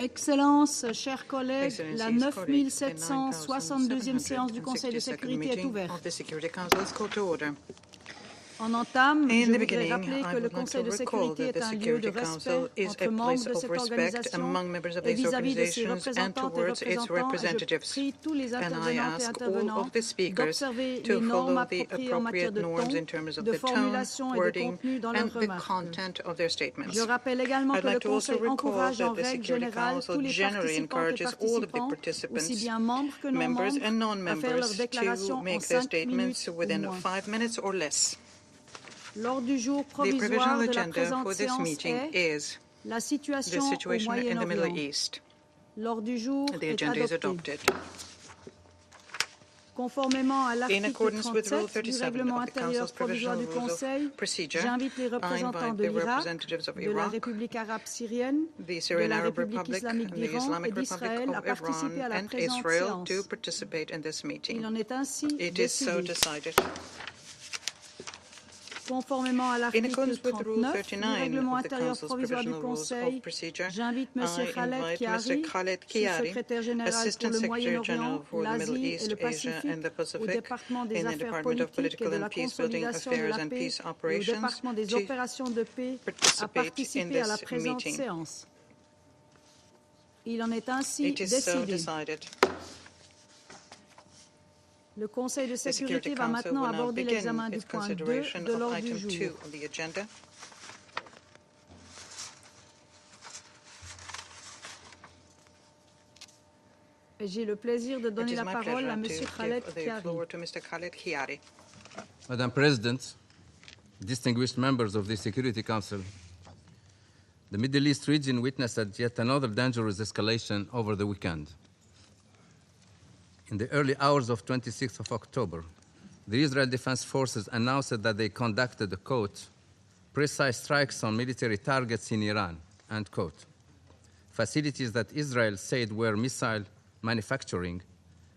Excellences, chers collègues, la 9762e séance du Conseil de sécurité est ouverte. En entame, je voudrais rappeler que le Conseil de sécurité est un lieu de respect entre membres de cette organisation et vis-à-vis de ses représentantes et représentants, et je prie tous les intervenantes et intervenants d'observer les normes appropriées en matière de ton, de formulation et de contenu dans leurs remarques. Je rappelle également que le Conseil encourage en règle générale tous les participantes et participants, aussi bien membres que non-membres, à faire leur déclaration en 5 minutes ou moins. L'ordre du jour provisoire de la présente séance est la situation au Moyen-Orient. L'ordre du jour est adopté. Conformément à l'article 37 du règlement intérieur provisoire du Conseil, j'invite les représentants de l'Irak, de la République arabe syrienne, de la République islamique d'Iran et d'Israël à participer à la présente séance. Il en est ainsi décidé. Conformément à l'article 39 du règlement intérieur provisoire du Conseil, j'invite M. Khaled Kiari, sous-secrétaire général pour le Moyen-Orient, l'Asie et le Pacifique, au département des affaires politiques et de la consolidation de la paix et au département des opérations de paix, à participer à la présente séance. Il en est ainsi décidé. Le Conseil de sécurité va maintenant aborder l'examen du point 2 de l'ordre du jour. Et j'ai le plaisir de donner la parole à M. Khaled Kiari. Madam President, distinguished members of the Security Council, the Middle East region witnessed yet another dangerous escalation over the weekend. In the early hours of 26th of October, the Israel Defense Forces announced that they conducted, quote, precise strikes on military targets in Iran, end quote. Facilities that Israel said were missile manufacturing,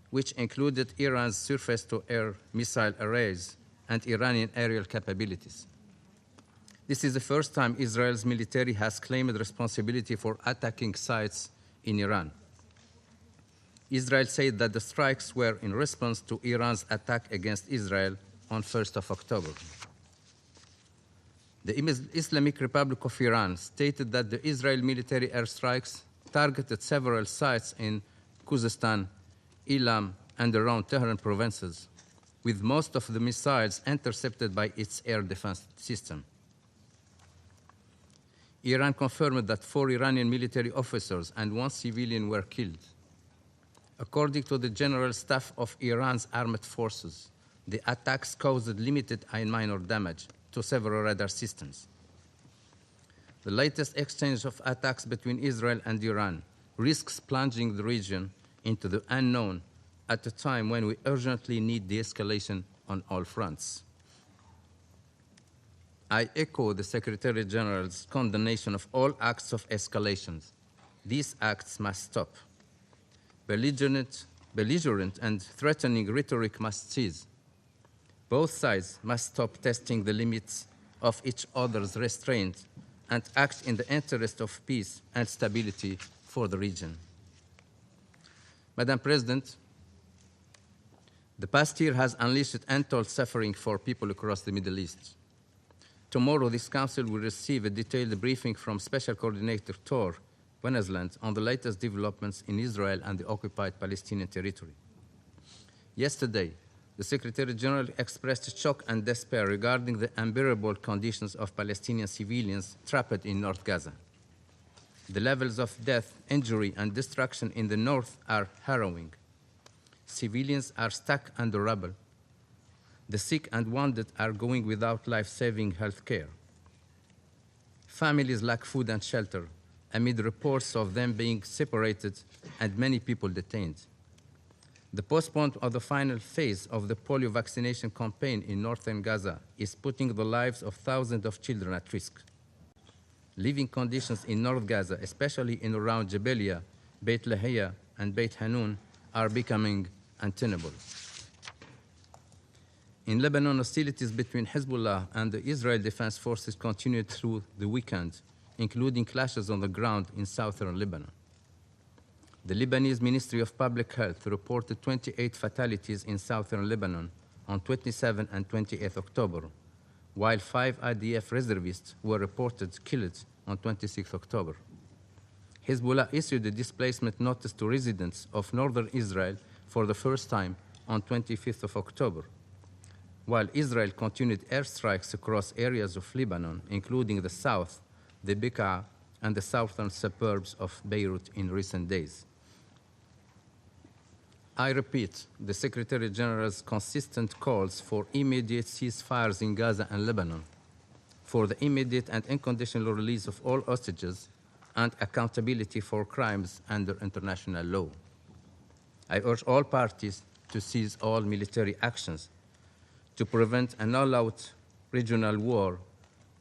which included Iran's surface-to-air missile arrays and Iranian aerial capabilities. This is the first time Israel's military has claimed responsibility for attacking sites in Iran. Israel said that the strikes were in response to Iran's attack against Israel on 1st of October. The Islamic Republic of Iran stated that the Israel military airstrikes targeted several sites in Khuzestan, Elam, and around Tehran provinces, with most of the missiles intercepted by its air defense system. Iran confirmed that 4 Iranian military officers and 1 civilian were killed. According to the General Staff of Iran's armed forces, the attacks caused limited and minor damage to several radar systems. The latest exchange of attacks between Israel and Iran risks plunging the region into the unknown at a time when we urgently need de-escalation on all fronts. I echo the Secretary General's condemnation of all acts of escalation. These acts must stop. Belligerent and threatening rhetoric must cease. Both sides must stop testing the limits of each other's restraint and act in the interest of peace and stability for the region. Madam President, the past year has unleashed untold suffering for people across the Middle East. Tomorrow, this Council will receive a detailed briefing from Special Coordinator Tor Wennesland on the latest developments in Israel and the occupied Palestinian territory. Yesterday, the Secretary General expressed shock and despair regarding the unbearable conditions of Palestinian civilians trapped in North Gaza. The levels of death, injury, and destruction in the north are harrowing. Civilians are stuck under rubble. The sick and wounded are going without life-saving health care. Families lack food and shelter, amid reports of them being separated and many people detained. The postponement of the final phase of the polio vaccination campaign in northern Gaza is putting the lives of thousands of children at risk. Living conditions in North Gaza, especially in around Jabalia, Beit Lahia, and Beit Hanun, are becoming untenable. In Lebanon, hostilities between Hezbollah and the Israel Defense Forces continued through the weekend, including clashes on the ground in southern Lebanon. The Lebanese Ministry of Public Health reported 28 fatalities in southern Lebanon on 27 and 28 October, while 5 IDF reservists were reported killed on 26 October. Hezbollah issued a displacement notice to residents of northern Israel for the first time on 25th of October, while Israel continued airstrikes across areas of Lebanon, including the south, the Bekaa, and the southern suburbs of Beirut in recent days. I repeat the Secretary General's consistent calls for immediate ceasefires in Gaza and Lebanon, for the immediate and unconditional release of all hostages, and accountability for crimes under international law. I urge all parties to cease all military actions, to prevent an all-out regional war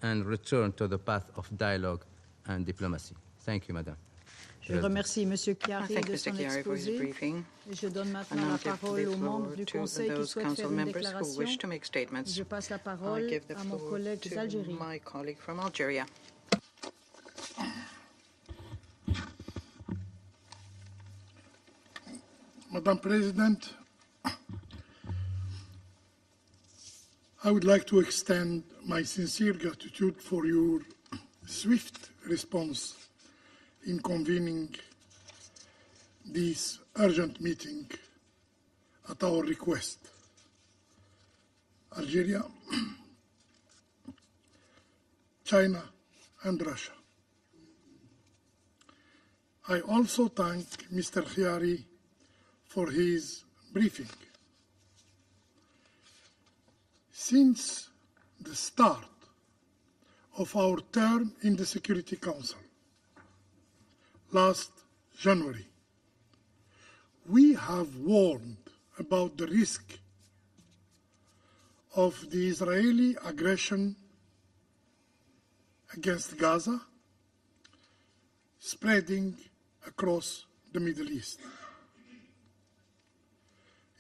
and return to the path of dialogue and diplomacy. Thank you, Madam. Je remercie M. Chiari de son exposé. Et je donne maintenant la parole aux membres du Conseil qui souhaitent faire une déclaration. Je passe la parole à mon collègue d'Algérie. Madam President, I would like to extend my sincere gratitude for your swift response in convening this urgent meeting at our request. Algeria, China, and Russia. I also thank Mr. Chiari for his briefing. Since the start of our term in the Security Council last January, we have warned about the risk of the Israeli aggression against Gaza spreading across the Middle East.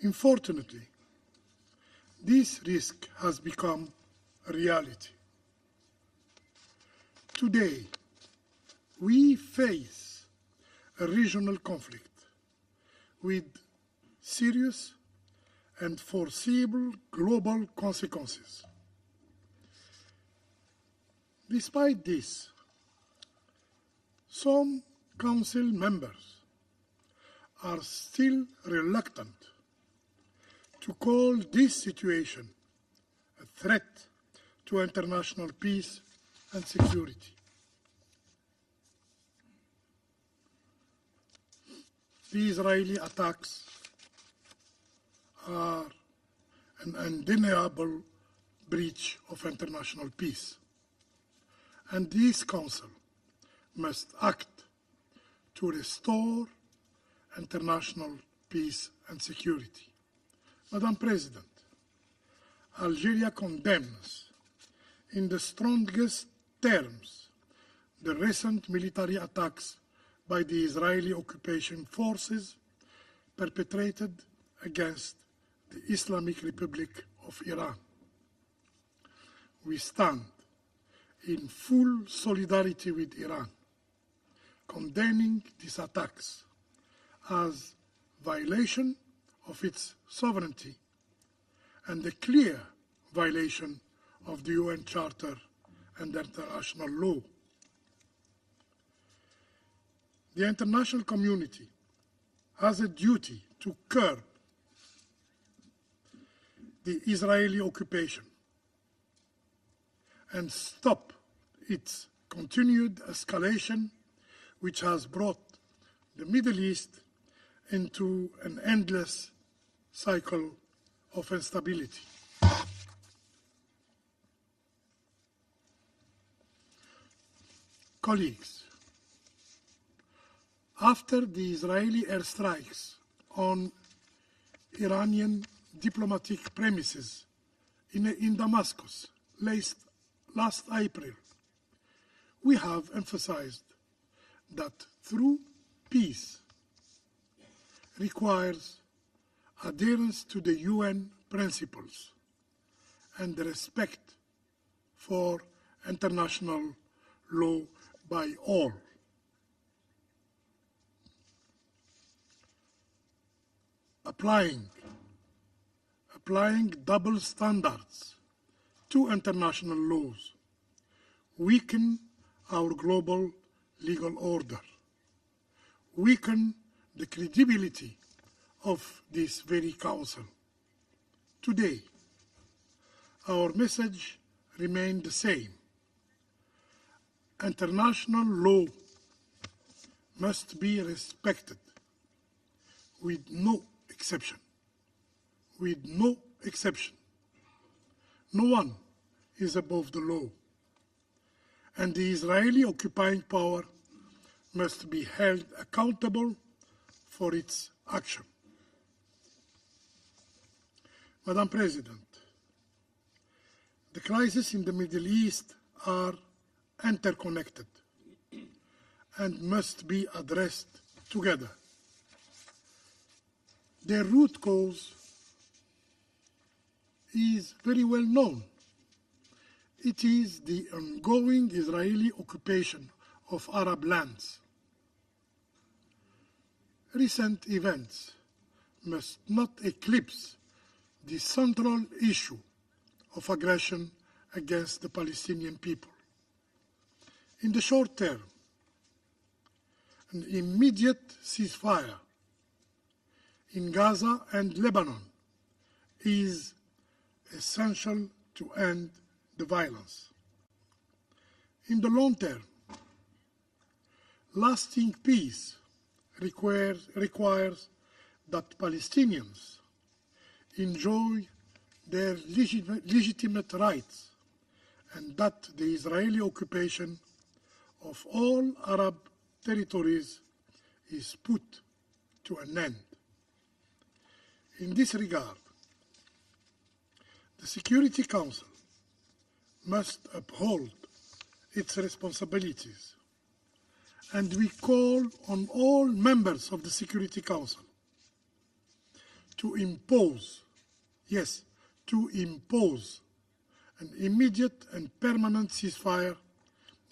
Unfortunately, this risk has become a reality. Today, we face a regional conflict with serious and foreseeable global consequences. Despite this, some Council members are still reluctant to call this situation a threat to international peace and security. The Israeli attacks are an undeniable breach of international peace, and this Council must act to restore international peace and security. Madam President, Algeria condemns in the strongest terms the recent military attacks by the Israeli occupation forces perpetrated against the Islamic Republic of Iran. We stand in full solidarity with Iran, condemning these attacks as violation of its sovereignty and a clear violation of the UN Charter and international law. The international community has a duty to curb the Israeli occupation and stop its continued escalation, which has brought the Middle East into an endless cycle of instability. Colleagues, after the Israeli airstrikes on Iranian diplomatic premises in Damascus last April, we have emphasized that true peace requires adherence to the UN principles and the respect for international law by all. applying double standards to international laws weaken our global legal order, weaken the credibility of this very Council. Today, our message remains the same. International law must be respected with no exception. With no exception. No one is above the law. And the Israeli occupying power must be held accountable for its action. Madam President, the crises in the Middle East are interconnected and must be addressed together. Their root cause is very well known. It is the ongoing Israeli occupation of Arab lands. Recent events must not eclipse the central issue of aggression against the Palestinian people. In the short term, an immediate ceasefire in Gaza and Lebanon is essential to end the violence. In the long term, lasting peace requires that Palestinians enjoy their legitimate rights and that the Israeli occupation of all Arab territories is put to an end. In this regard, the Security Council must uphold its responsibilities, and we call on all members of the Security Council to impose, yes, to impose an immediate and permanent ceasefire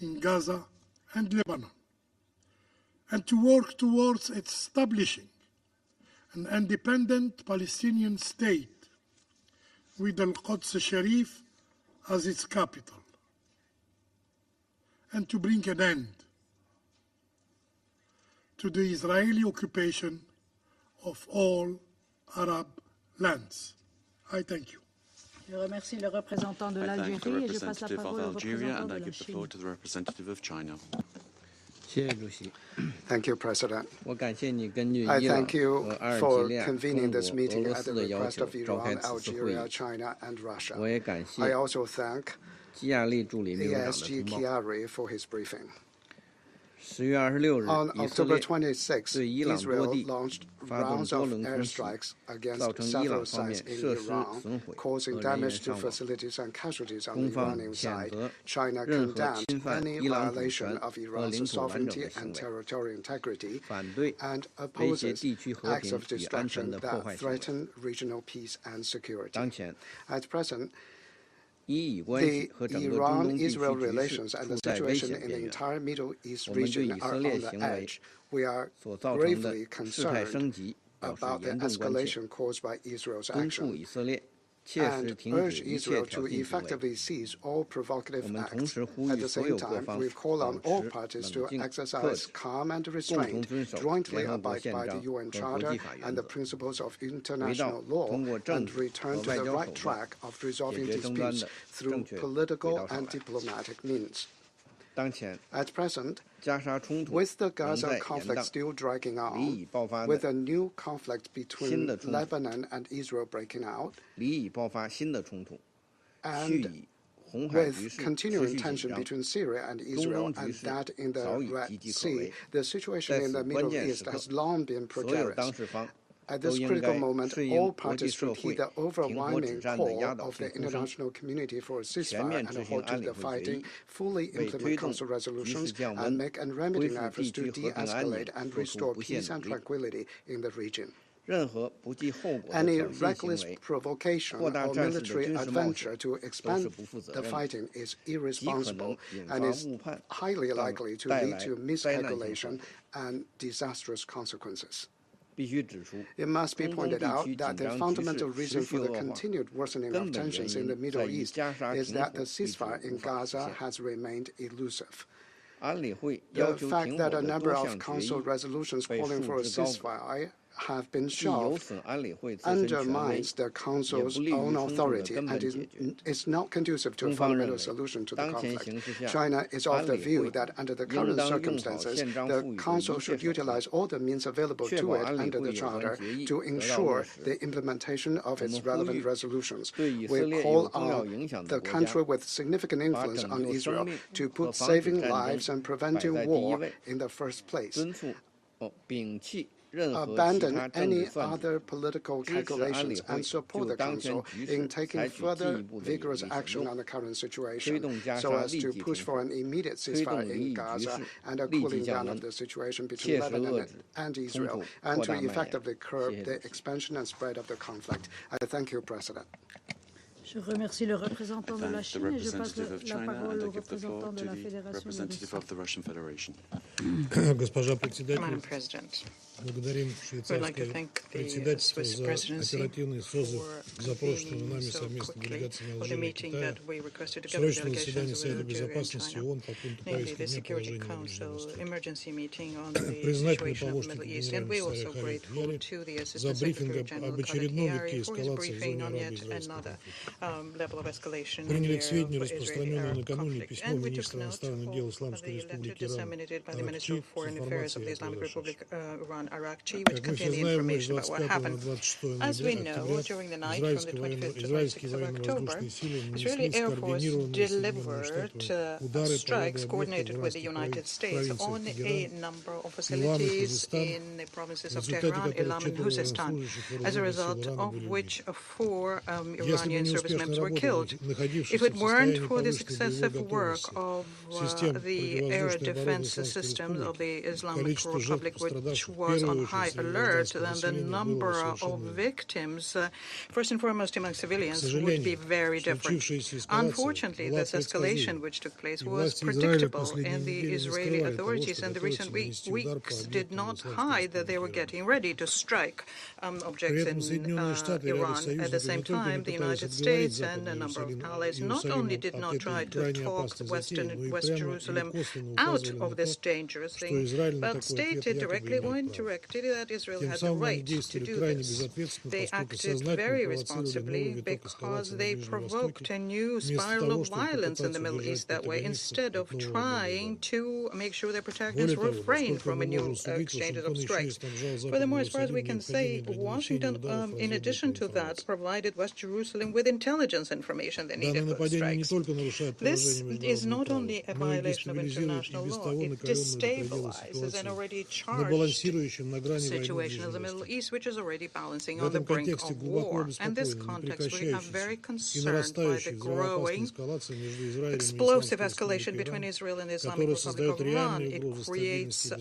in Gaza and Lebanon, and to work towards establishing an independent Palestinian state with Al-Quds Sharif as its capital, and to bring an end to the Israeli occupation of all Arab lands. I thank you. Je remercie le représentant de l'Algérie et je passe la parole au représentant de la Chine. To the representative of China. Thank you, President. I I thank you for convening this meeting at the request of Iran, Algeria, China, and Russia. I also thank ASG Chiari for his briefing. On October 26, Israel launched rounds of airstrikes against several sites in Iran, causing damage to facilities and casualties on the Iranian side. China condemned any violation of Iran's sovereignty and territorial integrity and opposes acts of destruction that threaten regional peace and security. At present, the Iran-Israel relations and the situation in the entire Middle East region are on the edge. We are gravely concerned about the escalation caused by Israel's action and urge Israel to effectively cease all provocative acts. At the same time, we call on all parties to exercise calm and restraint, jointly abide by the UN Charter and the principles of international law, and return to the right track of resolving disputes through political and diplomatic means. At present, with the Gaza conflict still dragging on, with a new conflict between Lebanon and Israel breaking out, and with continuing tension between Syria and Israel and that in the Red Sea, the situation in the Middle East has long been precarious. At this critical moment, all parties should heed the overwhelming call of the international community for a ceasefire and a halt to the fighting, fully implement Council resolutions, and make unremitting efforts to de-escalate and restore peace and tranquility in the region. Any reckless provocation or military adventure to expand the fighting is irresponsible and is highly likely to lead to miscalculation and disastrous consequences. It must be pointed out that the fundamental reason for the continued worsening of tensions in the Middle East is that the ceasefire in Gaza has remained elusive. The fact that a number of Council resolutions calling for a ceasefire have been shelved undermines the Council's own authority and is not conducive to a fundamental solution to the conflict. China is of the view that under the current circumstances, the Council should utilize all the means available to it under the Charter to ensure the implementation of its relevant resolutions. We call on the country with significant influence on Israel to put saving lives and preventing war in the first place. Abandon any other political calculations and support the Council in taking further vigorous action on the current situation so as to push for an immediate ceasefire in Gaza and a cooling down of the situation between Lebanon and Israel, and to effectively curb the expansion and spread of the conflict. I thank you, President. Je remercie le représentant de la Chine et je passe la parole au représentant de la Fédération russe. Madam President, we'd like to thank the Swiss presidency for convening so quickly for the meeting that we requested together with delegations with China, namely the Security Council emergency meeting on the situation of the Middle East. And we're also grateful to the Assistant Secretary General Khaled Miari for his briefing on yet another level of escalation in the Israeli-Arab conflict. And we took note of the letter disseminated by the Minister of Foreign Affairs of the Islamic Republic Iran Araghchi, which contained the information about what happened. As we know, during the night from the 25th to 26th of October, Israeli Air Force delivered strikes coordinated with the United States on a number of facilities in the provinces of Tehran, Elam, and Khuzestan, as a result of which 4 Iranian service members were killed. If it weren't for the successive work of the air defense systems of the Islamic Republic, which was on high alert, then the number of victims, first and foremost among civilians, would be very different. Unfortunately, this escalation which took place was predictable, and the Israeli authorities in the recent weeks did not hide that they were getting ready to strike objects in Iran. At the same time, the United States and a number of allies not only did not try to talk West Jerusalem out of this dangerous thing, but stated directly or indirectly that Israel had the right to do this. They acted very responsibly because they provoked a new spiral of violence in the Middle East that way, instead of trying to make sure their protagonists refrain from a new exchanges of strikes. Furthermore, as far as we can say, Washington, in addition to that, provided West Jerusalem with intelligence information they needed for strikes. This is not only a violation of international law, it destabilizes an already charged situation in the Middle East, which is already balancing on the brink of war. In this context, we are very concerned by the growing explosive escalation between Israel and the Islamic Republic of Iran. It creates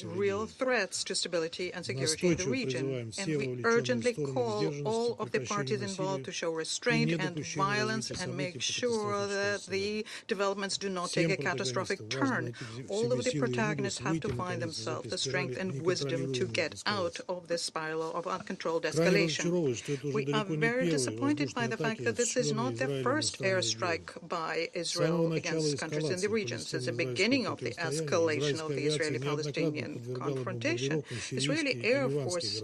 real threats to stability and security in the region, and we urgently call all of the parties involved to show restraint and violence and make sure that the developments do not take a catastrophic turn. All of the protagonists have to find themselves the strength and wisdom to get out of this spiral of uncontrolled escalation. We are very disappointed by the fact that this is not the first airstrike by Israel against countries in the region. Since the beginning of the escalation of the Israeli-Palestinian confrontation, Israeli Air Force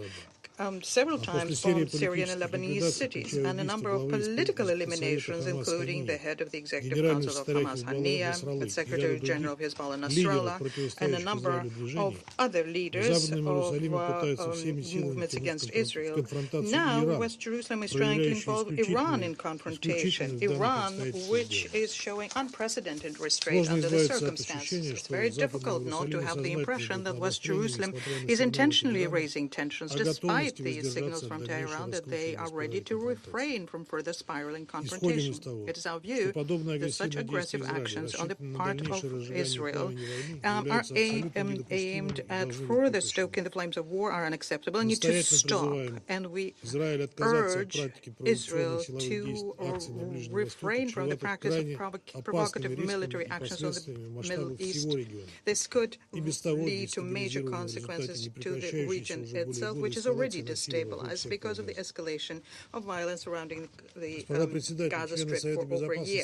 several times bombed Syrian and Lebanese cities, and a number of political eliminations, including the head of the Executive Council of Hamas, Haniyeh, the Secretary General of Hezbollah, Nasrallah, and a number of other leaders of movements against Israel. Now, West Jerusalem is trying to involve Iran in confrontation. Iran, which is showing unprecedented restraint under the circumstances. It's very difficult not to have the impression that West Jerusalem is intentionally raising tensions, despite despite these signals from Tehran that they are ready to refrain from further spiraling confrontation. It is our view that such aggressive actions on the part of Israel are aimed at further stoking the flames of war are unacceptable and need to stop. And we urge Israel to refrain from the practice of provocative military actions on the Middle East. This could lead to major consequences to the region itself, which is already destabilized because of the escalation of violence surrounding the Gaza Strip for over a year.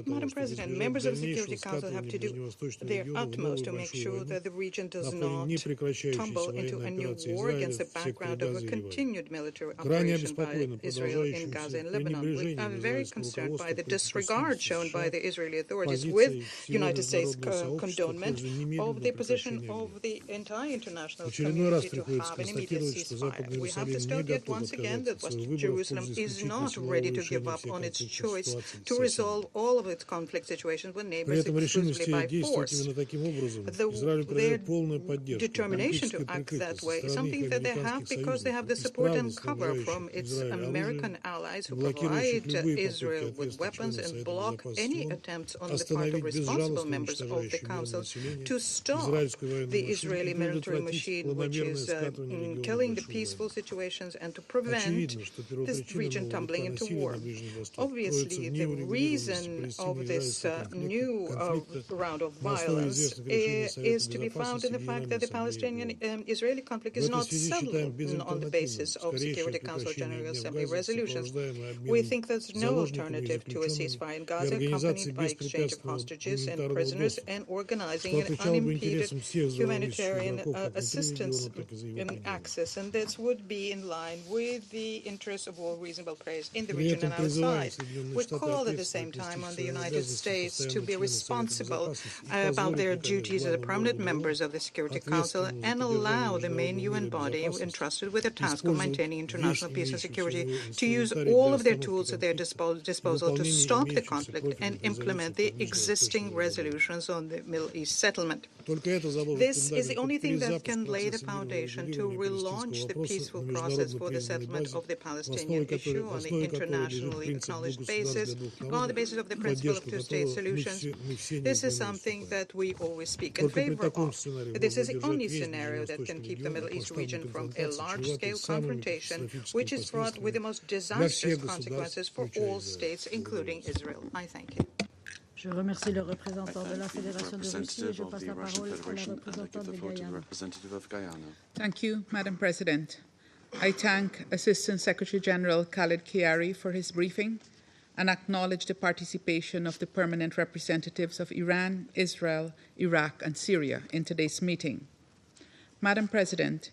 Madam President, members of the Security Council have to do their utmost to make sure that the region does not tumble into a new war against the background of a continued military operation by Israel in Gaza and Lebanon. We are very concerned by the disregard shown by the Israeli authorities with United States condonment of the position of the entire international community to have an immediate ceasefire. We have to state yet once again that West Jerusalem is not ready to give up on its choice to resolve all of its conflict situations with neighbors exclusively by force. Their determination to act that way is something that they have because they have the support and cover from its American allies who provide Israel with weapons and block any attempts on the part of responsible members of the Council to stop the Israeli military machine, which is killing the peaceful situations, and to prevent this region tumbling into war. Obviously, the reason of this new round of violence is to be found in the fact that the Palestinian-Israeli conflict is not settled on the basis of Security Council General Assembly resolutions. We think there's no alternative to a ceasefire in Gaza, accompanied by exchange of hostages and prisoners and organizing an unimpeded humanitarian assistance access. And this would be in line with the interests of all reasonable players in the region and outside. We call at the same time on the United States to be responsible about their duties as permanent members of the Security Council and allow the main UN body entrusted with the task of maintaining international peace and security to use all of their tools at their disposal to stop the conflict and implement the existing resolutions on the Middle East settlement. This is the only thing that can lay the foundation to relaunch the peaceful process for the settlement of the Palestinian issue on the internationally acknowledged basis, on the basis of the principle of two-state solutions. This is something that we always speak in favor of. This is the only scenario that can keep the Middle East region from a large-scale confrontation, which is fraught with the most disastrous consequences for all states, including Israel. I thank you. Je remercie le représentant de la Fédération de Russie et je passe la parole à la représentante de Guyana. Thank you, Madam President. I thank Assistant Secretary General Khaled Kiari for his briefing and acknowledge the participation of the permanent representatives of Iran, Israel, Iraq, and Syria in today's meeting. Madam President,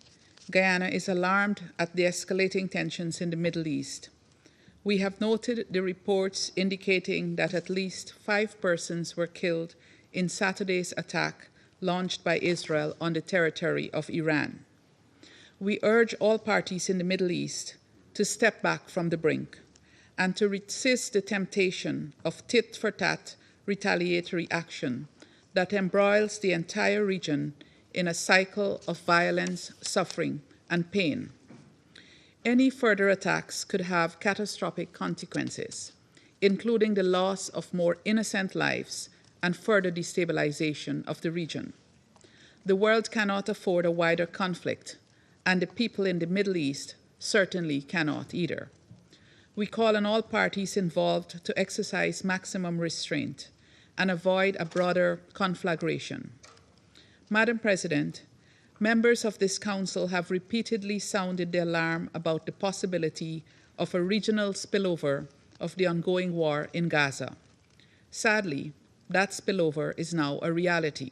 Guyana is alarmed at the escalating tensions in the Middle East. We have noted the reports indicating that at least 5 persons were killed in Saturday's attack launched by Israel on the territory of Iran. We urge all parties in the Middle East to step back from the brink and to resist the temptation of tit-for-tat retaliatory action that embroils the entire region in a cycle of violence, suffering, and pain. Any further attacks could have catastrophic consequences, including the loss of more innocent lives and further destabilization of the region. The world cannot afford a wider conflict, and the people in the Middle East certainly cannot either. We call on all parties involved to exercise maximum restraint and avoid a broader conflagration. Madam President, members of this Council have repeatedly sounded the alarm about the possibility of a regional spillover of the ongoing war in Gaza. Sadly, that spillover is now a reality.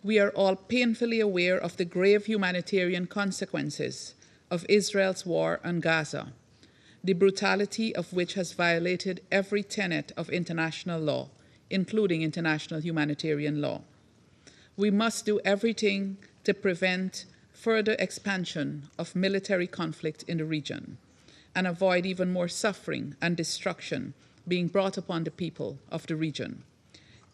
We are all painfully aware of the grave humanitarian consequences of Israel's war on Gaza, the brutality of which has violated every tenet of international law, including international humanitarian law. We must do everything to prevent further expansion of military conflict in the region and avoid even more suffering and destruction being brought upon the people of the region.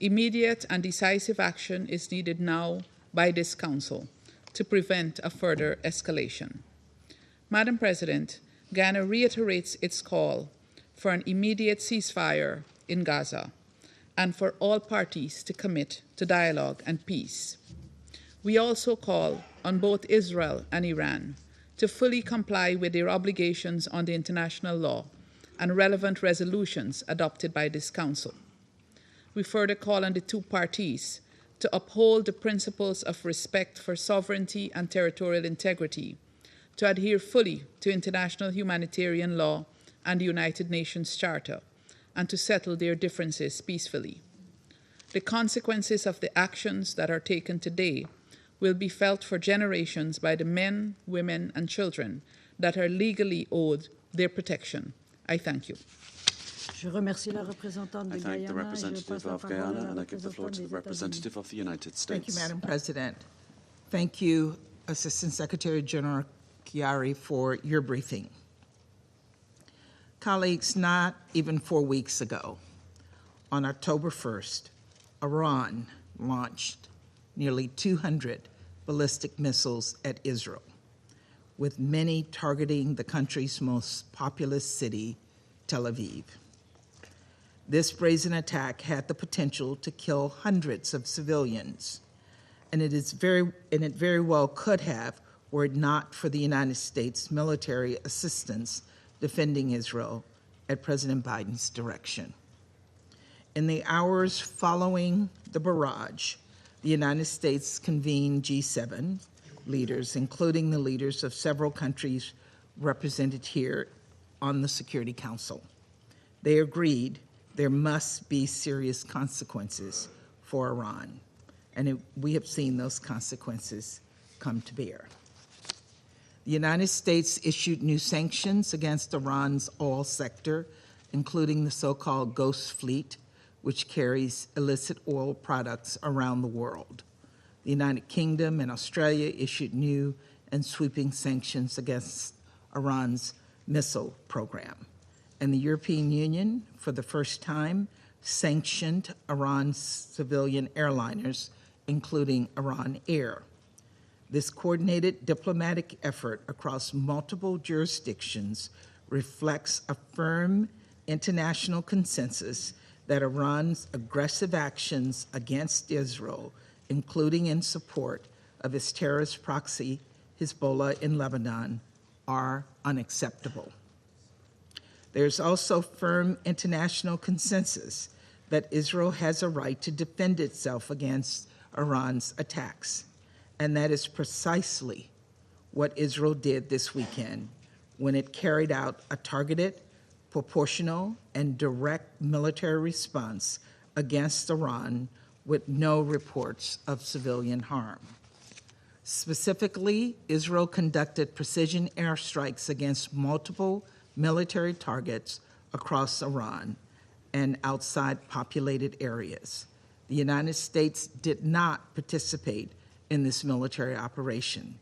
Immediate and decisive action is needed now by this Council to prevent a further escalation. Madam President, Guyana reiterates its call for an immediate ceasefire in Gaza and for all parties to commit to dialogue and peace. We also call on both Israel and Iran to fully comply with their obligations under international law and relevant resolutions adopted by this Council. We further call on the two parties to uphold the principles of respect for sovereignty and territorial integrity, to adhere fully to international humanitarian law and the United Nations Charter, and to settle their differences peacefully. The consequences of the actions that are taken today will be felt for generations by the men, women, and children that are legally owed their protection. I thank you. Je remercie la représentante de I thank the Guyana. representative of Guyana, and I give the floor to the representative of the United States. Thank you, Madam President. Thank you, Assistant Secretary General Chiari, for your briefing. Colleagues, not even 4 weeks ago, on October 1st, Iran launched nearly 200 ballistic missiles at Israel, with many targeting the country's most populous city, Tel Aviv. This brazen attack had the potential to kill hundreds of civilians, and it very well could have, were it not for the United States military assistance defending Israel at President Biden's direction. In the hours following the barrage, the United States convened G7 leaders, including the leaders of several countries represented here on the Security Council. They agreed there must be serious consequences for Iran, and we have seen those consequences come to bear. The United States issued new sanctions against Iran's oil sector, including the so-called Ghost Fleet, which carries illicit oil products around the world. The United Kingdom and Australia issued new and sweeping sanctions against Iran's missile program. And the European Union, for the first time, sanctioned Iran's civilian airliners, including Iran Air. This coordinated diplomatic effort across multiple jurisdictions reflects a firm international consensus that Iran's aggressive actions against Israel, including in support of its terrorist proxy, Hezbollah in Lebanon, are unacceptable. There's also firm international consensus that Israel has a right to defend itself against Iran's attacks. And that is precisely what Israel did this weekend when it carried out a targeted, proportional, and direct military response against Iran with no reports of civilian harm. Specifically, Israel conducted precision airstrikes against multiple military targets across Iran and outside populated areas. The United States did not participate in this military operation.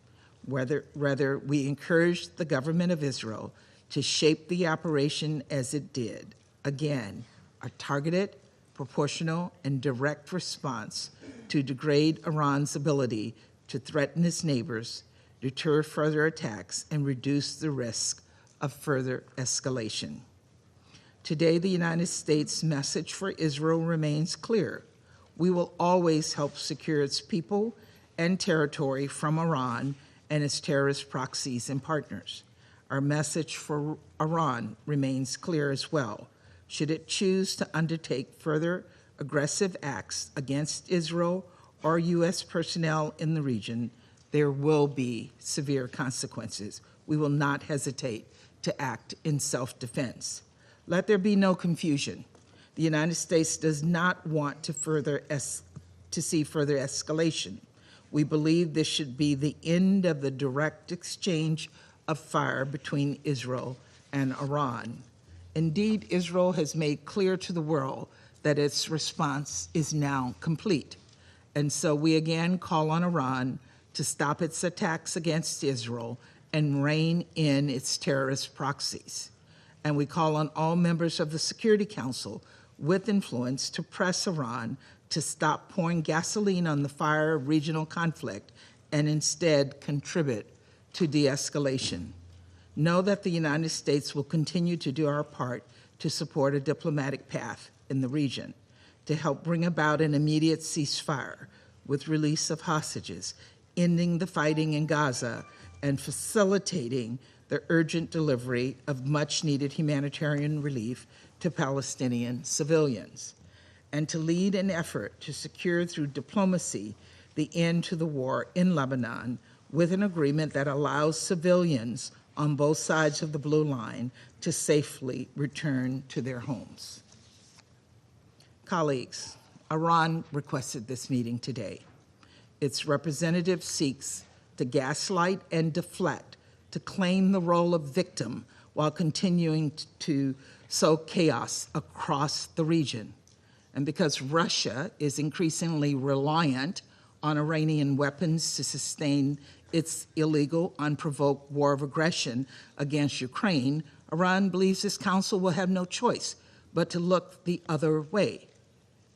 Rather, we encouraged the government of Israel to shape the operation as it did. Again, a targeted, proportional, and direct response to degrade Iran's ability to threaten its neighbors, deter further attacks, and reduce the risk of further escalation. Today, the United States' message for Israel remains clear. We will always help secure its people and territory from Iran and its terrorist proxies and partners. Our message for Iran remains clear as well. Should it choose to undertake further aggressive acts against Israel or U.S. personnel in the region, there will be severe consequences. We will not hesitate to act in self-defense. Let there be no confusion. The United States does not want to see further escalation. We believe this should be the end of the direct exchange of fire between Israel and Iran. Indeed, Israel has made clear to the world that its response is now complete. And so we again call on Iran to stop its attacks against Israel and rein in its terrorist proxies. And we call on all members of the Security Council with influence to press Iran to stop pouring gasoline on the fire of regional conflict and instead contribute to de-escalation. Know that the United States will continue to do our part to support a diplomatic path in the region, to help bring about an immediate ceasefire with release of hostages, ending the fighting in Gaza, and facilitating the urgent delivery of much-needed humanitarian relief to Palestinian civilians, and to lead an effort to secure through diplomacy the end to the war in Lebanon with an agreement that allows civilians on both sides of the blue line to safely return to their homes. Colleagues, Iran requested this meeting today. Its representative seeks to gaslight and deflect, to claim the role of victim while continuing to sow chaos across the region. And because Russia is increasingly reliant on Iranian weapons to sustain its illegal, unprovoked war of aggression against Ukraine, Iran believes this council will have no choice but to look the other way.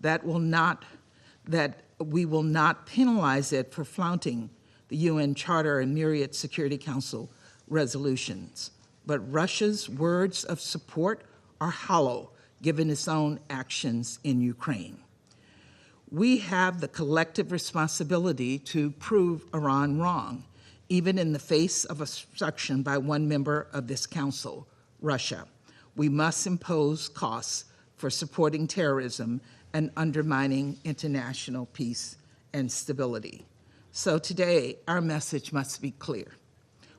That we will not penalize it for flouting the UN Charter and myriad Security Council resolutions. But Russia's words of support are hollow, given its own actions in Ukraine. We have the collective responsibility to prove Iran wrong, even in the face of obstruction by one member of this council, Russia. We must impose costs for supporting terrorism and undermining international peace and stability. So today, our message must be clear.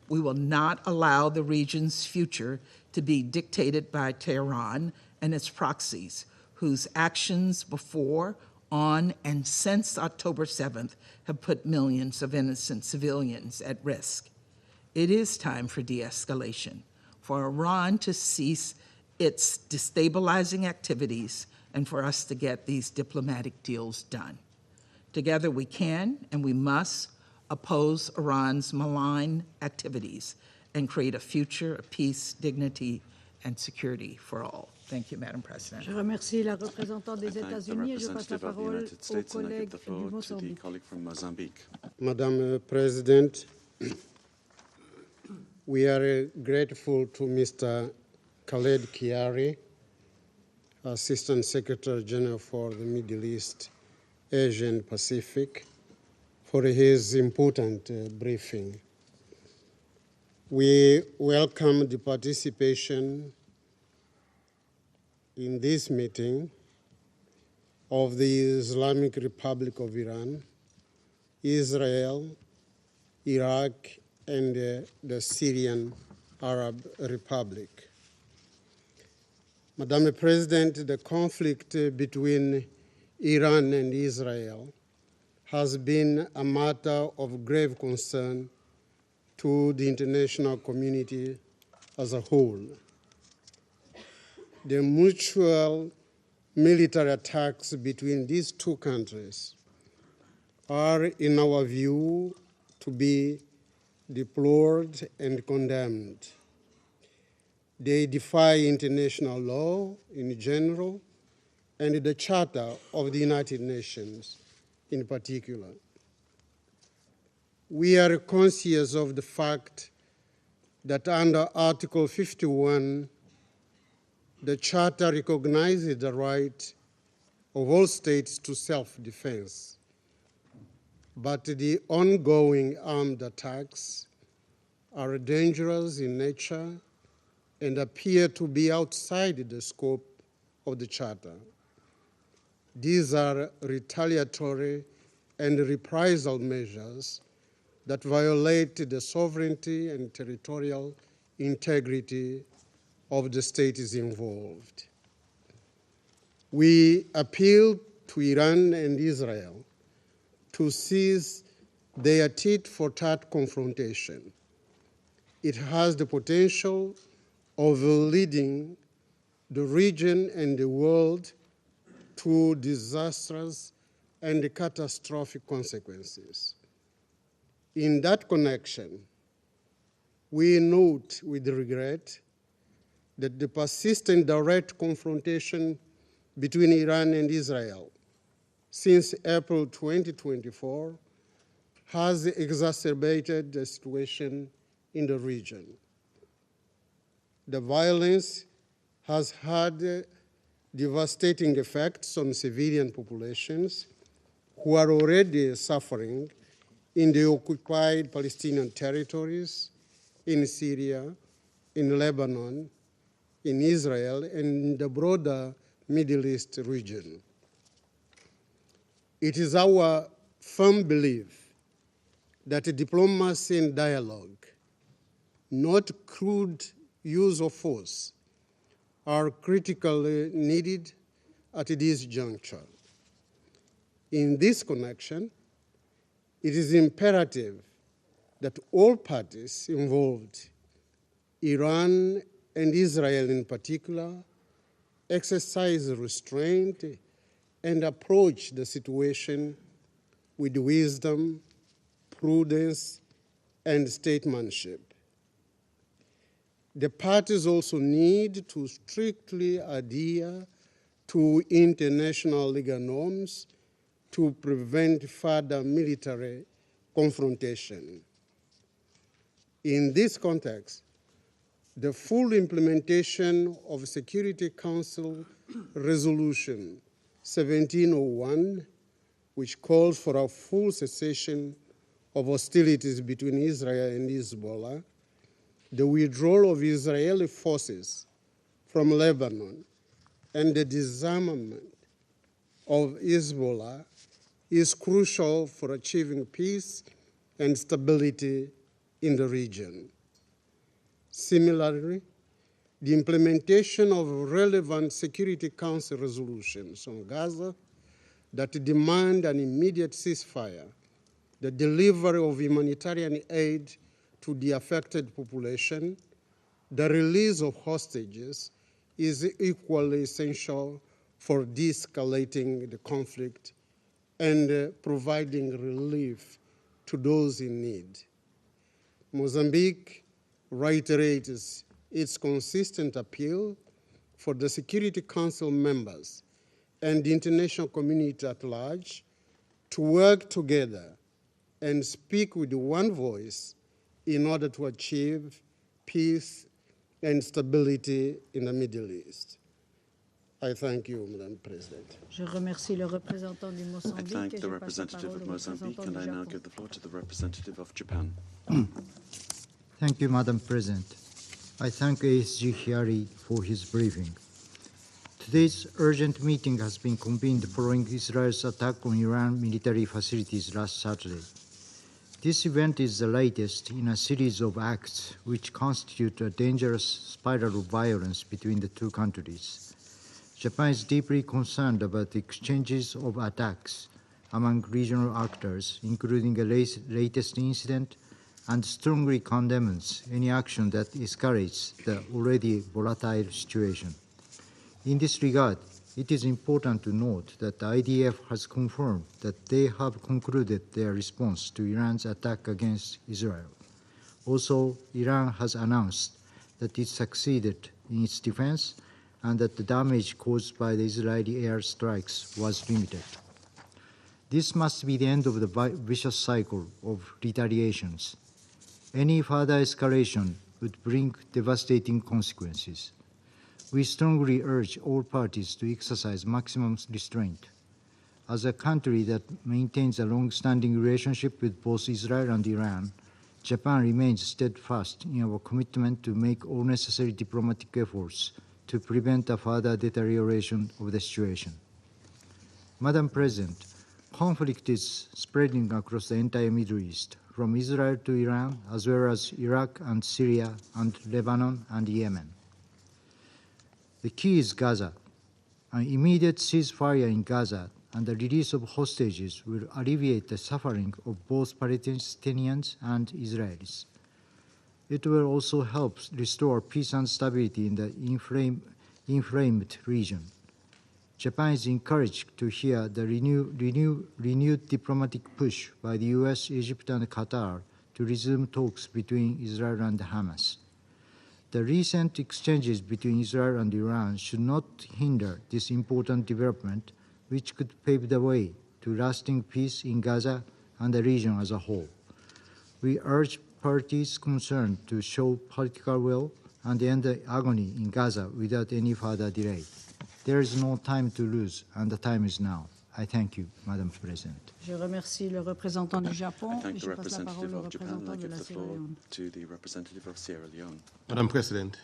We will not allow the region's future to be dictated by Tehran and its proxies, whose actions before, on, and since October 7th have put millions of innocent civilians at risk. It is time for de-escalation, for Iran to cease its destabilizing activities, and for us to get these diplomatic deals done. Together we can and we must oppose Iran's malign activities and create a future of peace, dignity, and security for all. Thank you, Madam President. Je remercie la représentante des États-Unis et je passe la parole au collègue du Mozambique. Madam President, we are grateful to Mr. Khaled Kiari, Assistant Secretary General for the Middle East, Asia and Pacific, for his important briefing. We welcome the participation in this meeting of the Islamic Republic of Iran, Israel, Iraq, and the Syrian Arab Republic. Madam President, the conflict between Iran and Israel has been a matter of grave concern to the international community as a whole. The mutual military attacks between these two countries are, in our view, to be deplored and condemned. They defy international law in general and the Charter of the United Nations in particular. We are conscious of the fact that under Article 51, the Charter recognizes the right of all states to self-defense. But the ongoing armed attacks are dangerous in nature and appear to be outside the scope of the Charter. These are retaliatory and reprisal measures that violate the sovereignty and territorial integrity of the states involved. We appeal to Iran and Israel to cease their tit-for-tat confrontation. It has the potential of leading the region and the world to disastrous and catastrophic consequences. In that connection, we note with regret that the persistent direct confrontation between Iran and Israel since April 2024 has exacerbated the situation in the region. The violence has had devastating effects on civilian populations who are already suffering in the occupied Palestinian territories, in Syria, in Lebanon, in Israel, and in the broader Middle East region. It is our firm belief that diplomacy and dialogue, not crude use of force, are critically needed at this juncture. In this connection, it is imperative that all parties involved, Iran and Israel in particular, exercise restraint and approach the situation with wisdom, prudence, and statesmanship. The parties also need to strictly adhere to international legal norms to prevent further military confrontation. In this context, the full implementation of Security Council Resolution 1701, which calls for a full cessation of hostilities between Israel and Hezbollah, the withdrawal of Israeli forces from Lebanon, and the disarmament of Hezbollah is crucial for achieving peace and stability in the region. Similarly, the implementation of relevant Security Council resolutions on Gaza that demand an immediate ceasefire, the delivery of humanitarian aid to the affected population, the release of hostages is equally essential for de-escalating the conflict and providing relief to those in need. Mozambique reiterates its consistent appeal for the Security Council members and the international community at large to work together and speak with one voice in order to achieve peace and stability in the Middle East. I thank you, Madam President. Je remercie le représentant du Mozambique. I thank the representative of Mozambique, and I now give the floor to the representative of Japan. Thank you, Madam President. I thank ASG Hiari for his briefing. Today's urgent meeting has been convened following Israel's attack on Iran military facilities last Saturday. This event is the latest in a series of acts which constitute a dangerous spiral of violence between the two countries. Japan is deeply concerned about the exchanges of attacks among regional actors, including the latest incident, and strongly condemns any action that escalates the already volatile situation. In this regard, it is important to note that the IDF has confirmed that they have concluded their response to Iran's attack against Israel. Also, Iran has announced that it succeeded in its defense and that the damage caused by the Israeli airstrikes was limited. This must be the end of the vicious cycle of retaliations. Any further escalation would bring devastating consequences. We strongly urge all parties to exercise maximum restraint. As a country that maintains a long-standing relationship with both Israel and Iran, Japan remains steadfast in our commitment to make all necessary diplomatic efforts to prevent a further deterioration of the situation. Madam President, conflict is spreading across the entire Middle East, from Israel to Iran, as well as Iraq and Syria and Lebanon and Yemen. The key is Gaza. An immediate ceasefire in Gaza and the release of hostages will alleviate the suffering of both Palestinians and Israelis. It will also help restore peace and stability in the inflamed region. Japan is encouraged to hear the renewed diplomatic push by the US, Egypt, and Qatar to resume talks between Israel and Hamas. The recent exchanges between Israel and Iran should not hinder this important development, which could pave the way to lasting peace in Gaza and the region as a whole. We urge parties concerned to show political will and end the agony in Gaza without any further delay. There is no time to lose, and the time is now. I thank you, Madam President. Je remercie le représentant du Japon. I thank Et the je passe la parole representative au of Japan, and représentant I de give la the Sierra floor Leone. to the representative of Sierra Leone. Madam President,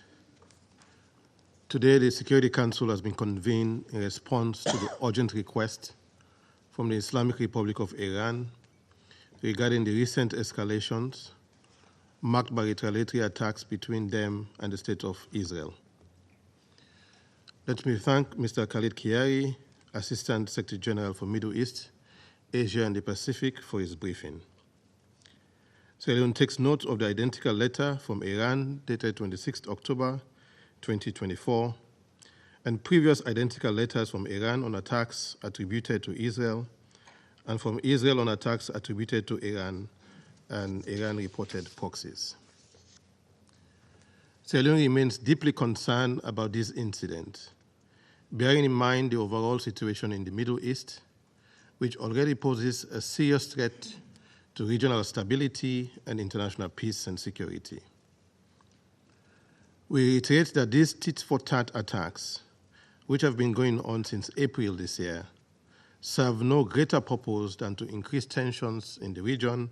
today the Security Council has been convened in response to the urgent request from the Islamic Republic of Iran regarding the recent escalations marked by retaliatory attacks between them and the State of Israel. Let me thank Mr. Khalid Kiari, Assistant Secretary General for Middle East, Asia and the Pacific, for his briefing. Sierra Leone takes note of the identical letter from Iran dated 26 October 2024 and previous identical letters from Iran on attacks attributed to Israel and from Israel on attacks attributed to Iran and Iran-reported proxies. Sierra Leone remains deeply concerned about this incident, bearing in mind the overall situation in the Middle East, which already poses a serious threat to regional stability and international peace and security. We reiterate that these tit-for-tat attacks, which have been going on since April this year, serve no greater purpose than to increase tensions in the region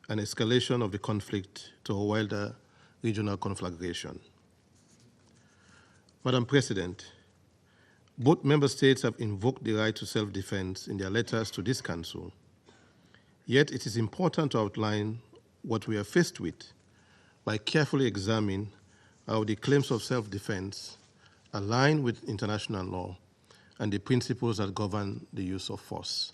and escalation of the conflict to a wilder regional conflagration. Madam President, both member states have invoked the right to self-defense in their letters to this Council. Yet it is important to outline what we are faced with by carefully examining how the claims of self-defense align with international law and the principles that govern the use of force.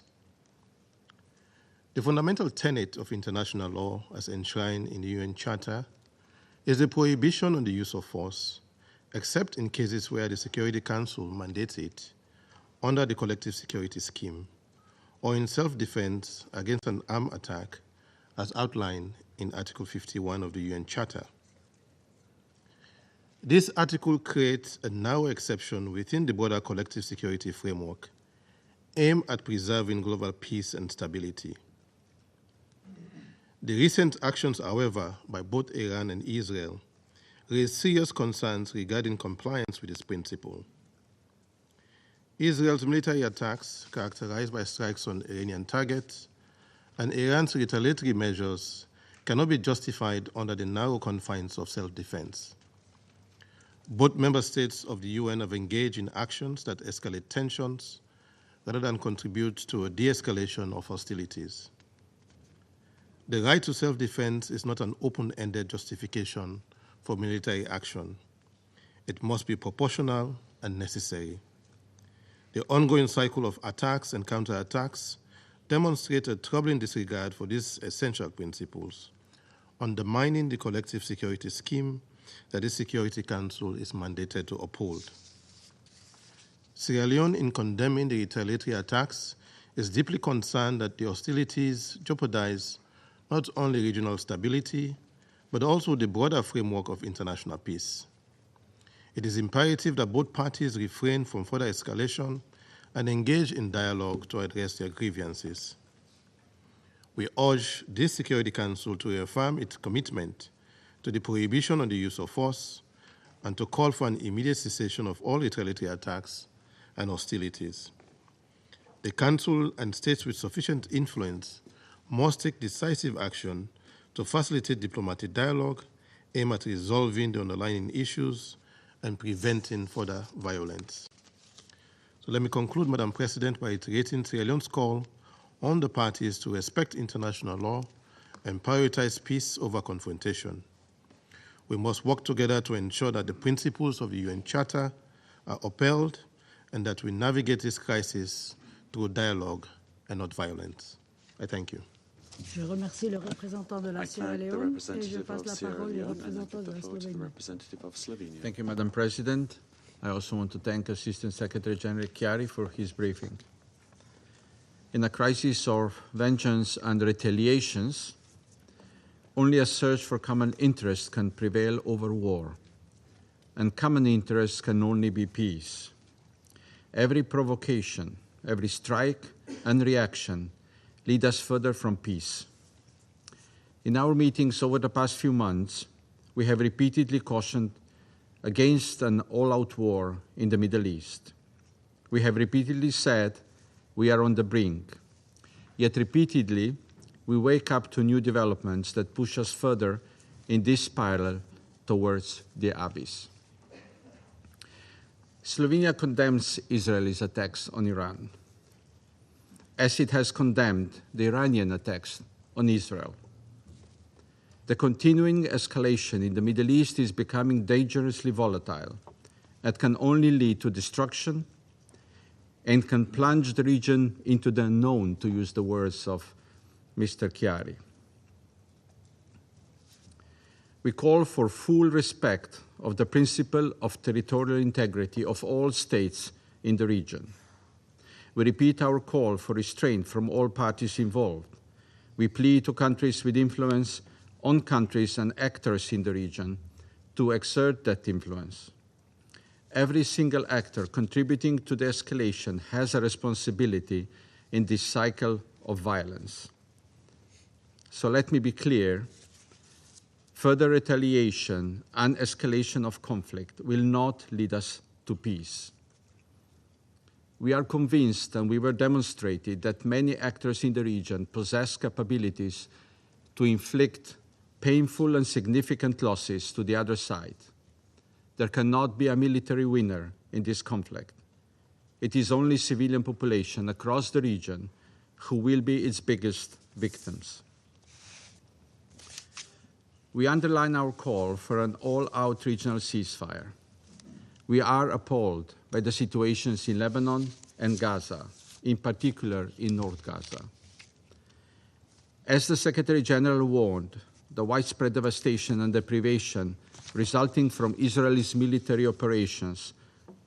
The fundamental tenet of international law, as enshrined in the UN Charter, is the prohibition on the use of force, except in cases where the Security Council mandates it under the Collective Security Scheme, or in self-defense against an armed attack, as outlined in Article 51 of the UN Charter. This article creates a narrow exception within the broader collective security framework aimed at preserving global peace and stability. The recent actions, however, by both Iran and Israel raise serious concerns regarding compliance with this principle. Israel's military attacks, characterized by strikes on Iranian targets, and Iran's retaliatory measures cannot be justified under the narrow confines of self-defense. Both member states of the UN have engaged in actions that escalate tensions rather than contribute to a de-escalation of hostilities. The right to self-defense is not an open-ended justification for military action. It must be proportional and necessary. The ongoing cycle of attacks and counterattacks demonstrate a troubling disregard for these essential principles, undermining the collective security scheme that the Security Council is mandated to uphold. Sierra Leone, in condemning the retaliatory attacks, is deeply concerned that the hostilities jeopardize not only regional stability, but also the broader framework of international peace. It is imperative that both parties refrain from further escalation and engage in dialogue to address their grievances. We urge this Security Council to reaffirm its commitment to the prohibition on the use of force and to call for an immediate cessation of all retaliatory attacks and hostilities. The Council and states with sufficient influence must take decisive action to facilitate diplomatic dialogue aimed at resolving the underlying issues and preventing further violence. So let me conclude, Madam President, by reiterating Sierra Leone's call on the parties to respect international law and prioritize peace over confrontation. We must work together to ensure that the principles of the UN Charter are upheld and that we navigate this crisis through dialogue and not violence. I thank you. Je remercie le représentant de la Sierra Leone et je passe la parole au représentant de la Slovénie. Thank you, Madam President. I also want to thank Assistant Secretary General Chiari for his briefing. In a crisis of vengeance and retaliations, only a search for common interests can prevail over war, and common interests can only be peace. Every provocation, every strike and reaction lead us further from peace. In our meetings over the past few months, we have repeatedly cautioned against an all-out war in the Middle East. We have repeatedly said we are on the brink, yet repeatedly we wake up to new developments that push us further in this spiral towards the abyss. Slovenia condemns Israel's attacks on Iran, as it has condemned the Iranian attacks on Israel. The continuing escalation in the Middle East is becoming dangerously volatile and can only lead to destruction and can plunge the region into the unknown, to use the words of Mr. Chiari. We call for full respect of the principle of territorial integrity of all states in the region. We repeat our call for restraint from all parties involved. We plead to countries with influence on countries and actors in the region to exert that influence. Every single actor contributing to the escalation has a responsibility in this cycle of violence. So let me be clear, further retaliation and escalation of conflict will not lead us to peace. We are convinced, and we were demonstrated, that many actors in the region possess capabilities to inflict painful and significant losses to the other side. There cannot be a military winner in this conflict. It is only civilian population across the region who will be its biggest victims. We underline our call for an all-out regional ceasefire. We are appalled by the situations in Lebanon and Gaza, in particular in North Gaza. As the Secretary General warned, the widespread devastation and deprivation resulting from Israel's military operations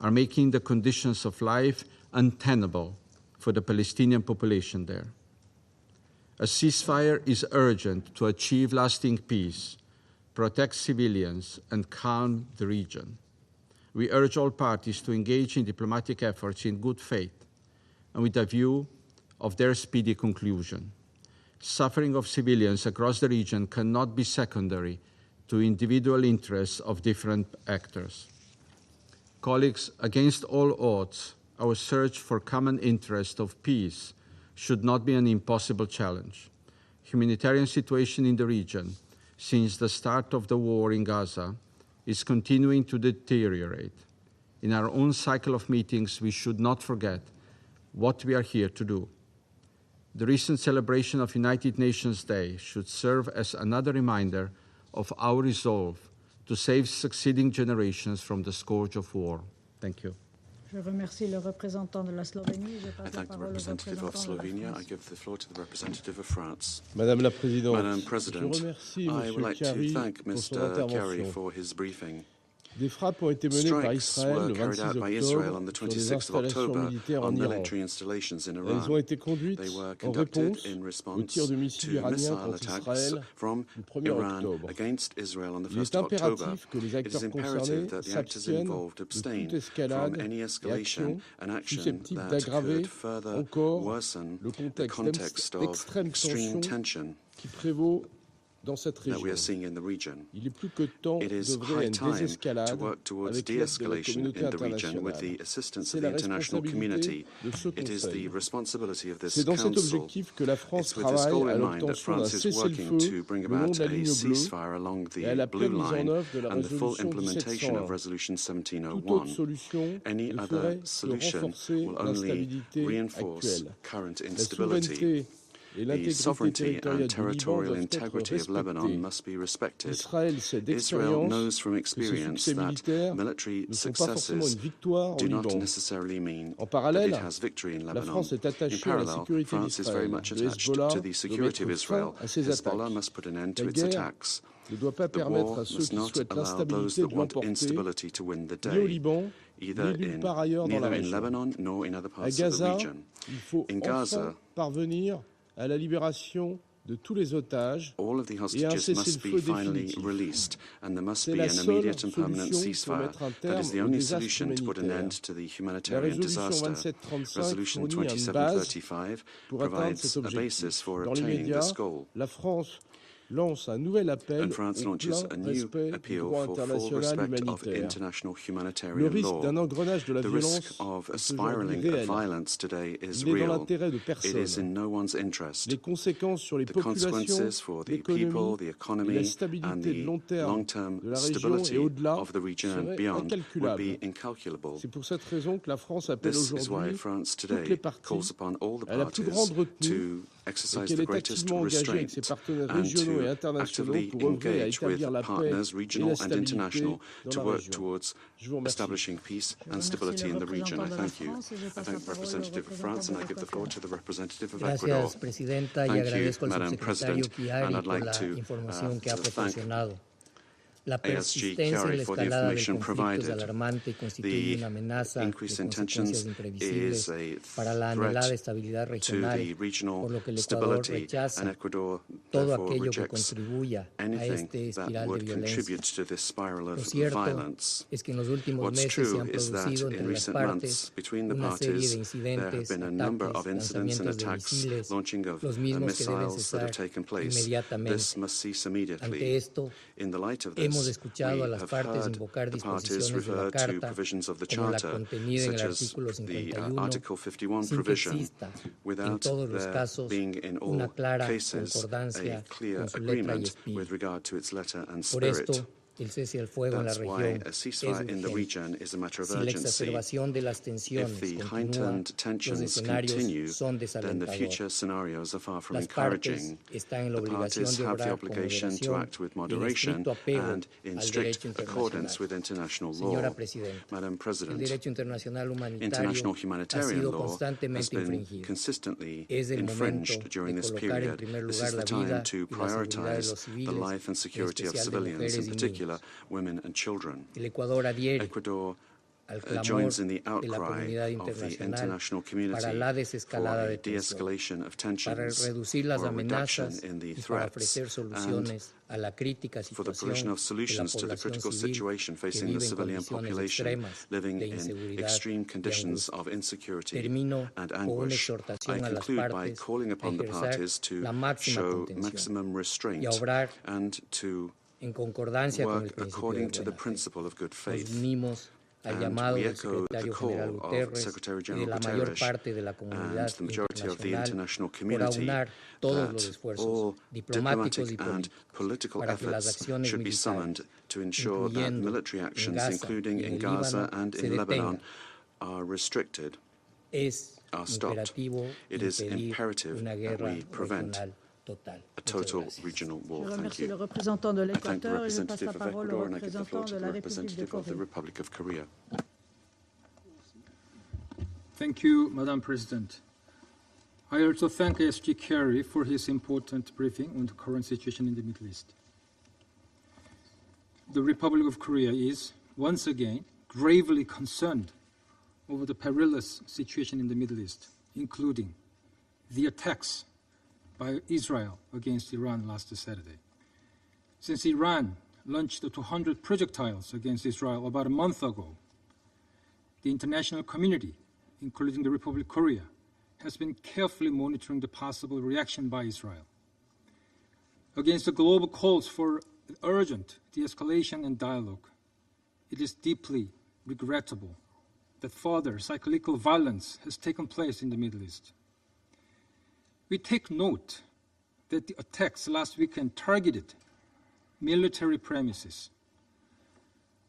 are making the conditions of life untenable for the Palestinian population there. A ceasefire is urgent to achieve lasting peace, protect civilians, and calm the region. We urge all parties to engage in diplomatic efforts in good faith and with a view of their speedy conclusion. Suffering of civilians across the region cannot be secondary to individual interests of different actors. Colleagues, against all odds, our search for common interest of peace should not be an impossible challenge. Humanitarian situation in the region since the start of the war in Gaza is continuing to deteriorate. In our own cycle of meetings, we should not forget what we are here to do. The recent celebration of United Nations Day should serve as another reminder of our resolve to save succeeding generations from the scourge of war. Thank you. Je remercie le représentant de la Slovénie. I thank the representative of Slovenia. I give the floor to the representative of France. Madame la Présidente, Madam President, I would like to thank Mr. Chiari for his briefing. Des frappes ont été menées par Israël le 26 octobre sur des installations militaires en Iran. Elles ont été conduites en réponse aux tirs de missiles iraniens contre Israël le 1er octobre. Il est impératif que les acteurs concernés s'abstiennent de toute escalade et action susceptible d'aggraver encore le contexte d'extrême tension qui prévaut dans cette région. Il est plus que temps d'œuvrer à une désescalade avec l'aide de la communauté internationale. C'est la responsabilité de ce Conseil. C'est dans cet objectif que la France travaille à l'obtention d'un cessez-le-feu le long de la ligne bleue et à la pleine mise en œuvre de la résolution 1701. Toute autre solution ne ferait que renforcer l'instabilité actuelle. La souveraineté The sovereignty and territorial integrity of Lebanon must be respected. Israel knows from experience that military successes do not necessarily mean that it has victory in Lebanon. In parallel, France is very much attached to the security of Israel. Hezbollah must put an end to its attacks. The war must not allow those that want instability to win the day, neither in Lebanon nor in other parts of the region. In Gaza, à la libération de tous les otages all of the hostages must be finally released, and there must be an immediate and permanent ceasefire. That is the only solution to put an end to the humanitarian disaster. Resolution 2735 provides a basis for attaining this goal. lance un nouvel appel and France au launches plein a new respect du appeal droit for full international respect of humanitaire. international Le humanitarian risque law. d'un engrenage de la The violence risk of a est aujourd'hui spiraling of réel. violence today is Il est dans real. l'intérêt de It personne. is in no one's interest. Les conséquences sur les The populations, consequences for the l'économie people, the et la economy, and stabilité de the long-terme de la région stability et au-delà of the region and seraient beyond would incalculables. be incalculable. C'est pour cette raison que la France appelle This is why aujourd'hui France toutes les today parties calls upon all the à la plus parties grande retenue to et exercise qu'elle the est greatest activement engagée avec ses restraint partenaires and régionaux et to internationaux actively pour œuvrer à engage with établir la paix partners et regional la and stabilité international dans to la work région. towards Je vous remercie. establishing peace and stability in the region. I thank you. I thank the representative of France, and I give the floor to the representative of Ecuador. Gracias, Presidenta, y Thank you, agradezco al Madam subsecretario President, Chiari and I'd por like la to información que ha thank proporcionado. La ASG persistencia y Chiari la for the escalada del information conflicto es provided. alarmante y constituye The una amenaza de increase in consecuencias tensions imprevisibles is a para la threat anhelada estabilidad to regional, the regional por lo que el Ecuador stability, rechaza and Ecuador todo therefore aquello que rejects contribuya a anything este that espiral de would violencia. contribute to this spiral Lo of cierto violence. es que en los últimos What's meses se true han is that producido in entre las recent partes months between the una serie de parties there have incidentes, been a number ataques, of incidents and lanzamientos de attacks, misiles, launching of los mismos que deben missiles that have cesar taken place. inmediatamente. This must cease immediately. Ante esto, In the light of hemos this, escuchado a we las have partes heard invocar the parties disposiciones de la refer to Carta, provisions of the como la Charter, contenida en el such as artículo the 51, Article 51 sin que provision, exista en without todos los there casos being in all una clara cases concordancia a clear con su letra y agreement espíritu. with regard to its letter and Por spirit. esto, el cese al fuego en la That's why región a es ceasefire in the urgente. region is a matter of Si la urgency. exacerbación de las tensiones If the continúa, heightened los tensions escenarios continue, son then the desalentadores. future scenarios are far from Las partes encouraging. están en la The obligación parties de have the obrar con obligation to moderación act with y en moderation estricto apego and in al strict derecho accordance internacional. with international Señora law. Presidenta, Madam el President, derecho internacional humanitario international ha humanitarian sido law has constantemente been infringido. consistently Es el momento infringed during de this colocar en period. primer This lugar is la the time vida to y la seguridad de prioritize los the civiles, life and en security of especial de civilians, mujeres in y particular niños. women and children. El Ecuador adhiere Ecuador al clamor joins in the de la outcry comunidad of the internacional international community para la for desescalada a de tensión, de-escalation of para tensions, reducir las for a reduction amenazas in the y para threats, ofrecer and soluciones a la crítica for the provision situación of de la solutions to the población critical civil situation que facing the vive en civilian condiciones population extremas living de in inseguridad extreme y conditions angustia. of insecurity Termino and con una anguish. I exhortación a las conclude by partes calling a upon the ejercer parties to la máxima show contención maximum restraint y a obrar and to en concordancia con el work principio according de to the buena fe. principle of good Nos faith. unimos al And llamado we del echo the secretario call general of Guterres Secretary y de General la mayor Guterres parte de la comunidad and the majority of the international internacional por community aunar todos los that esfuerzos all diplomáticos y diplomatic and políticos political para que las efforts acciones should be summoned militares, to ensure that incluyendo military en actions, Gaza including y en in el Gaza Líbano, and se in Lebanon, detengan. are restricted, Es are stopped. imperativo It is impedir imperative una that guerra we prevent regional total. a total Muchas gracias. regional Je war. Thank remercie le you. représentant de I thank the l'Équateur et je passe la representative of parole au Ecuador, and I give the floor représentant to de the la République de representative of the Corée. Republic of Korea. Thank you, Madam President. I also thank ASG Chiari for his important briefing on the current situation in the Middle East. The Republic of Korea is, once again, gravely concerned over the perilous situation in the Middle East, including the attacks by Israel against Iran last Saturday. Since Iran launched 200 projectiles against Israel about a month ago, the international community, including the Republic of Korea, has been carefully monitoring the possible reaction by Israel. Against the global calls for urgent de-escalation and dialogue, it is deeply regrettable that further cyclical violence has taken place in the Middle East. We take note that the attacks last weekend targeted military premises.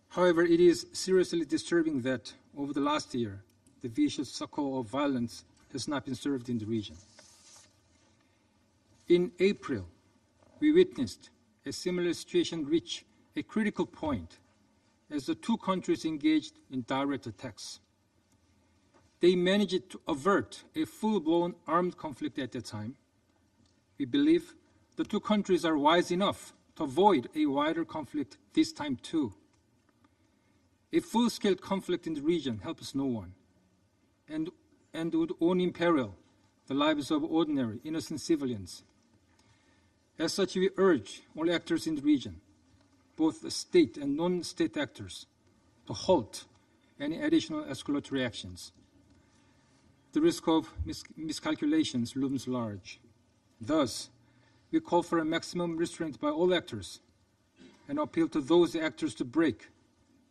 However, it is seriously disturbing that over the last year, the vicious cycle of violence has not been served in the region. In April, we witnessed a similar situation reach a critical point as the two countries engaged in direct attacks. They managed to avert a full-blown armed conflict at that time. We believe the two countries are wise enough to avoid a wider conflict this time too. A full-scale conflict in the region helps no one and would only imperil the lives of ordinary, innocent civilians. As such, we urge all actors in the region, both the state and non-state actors, to halt any additional escalatory actions. The risk of miscalculations looms large. Thus, we call for a maximum restraint by all actors and appeal to those actors to break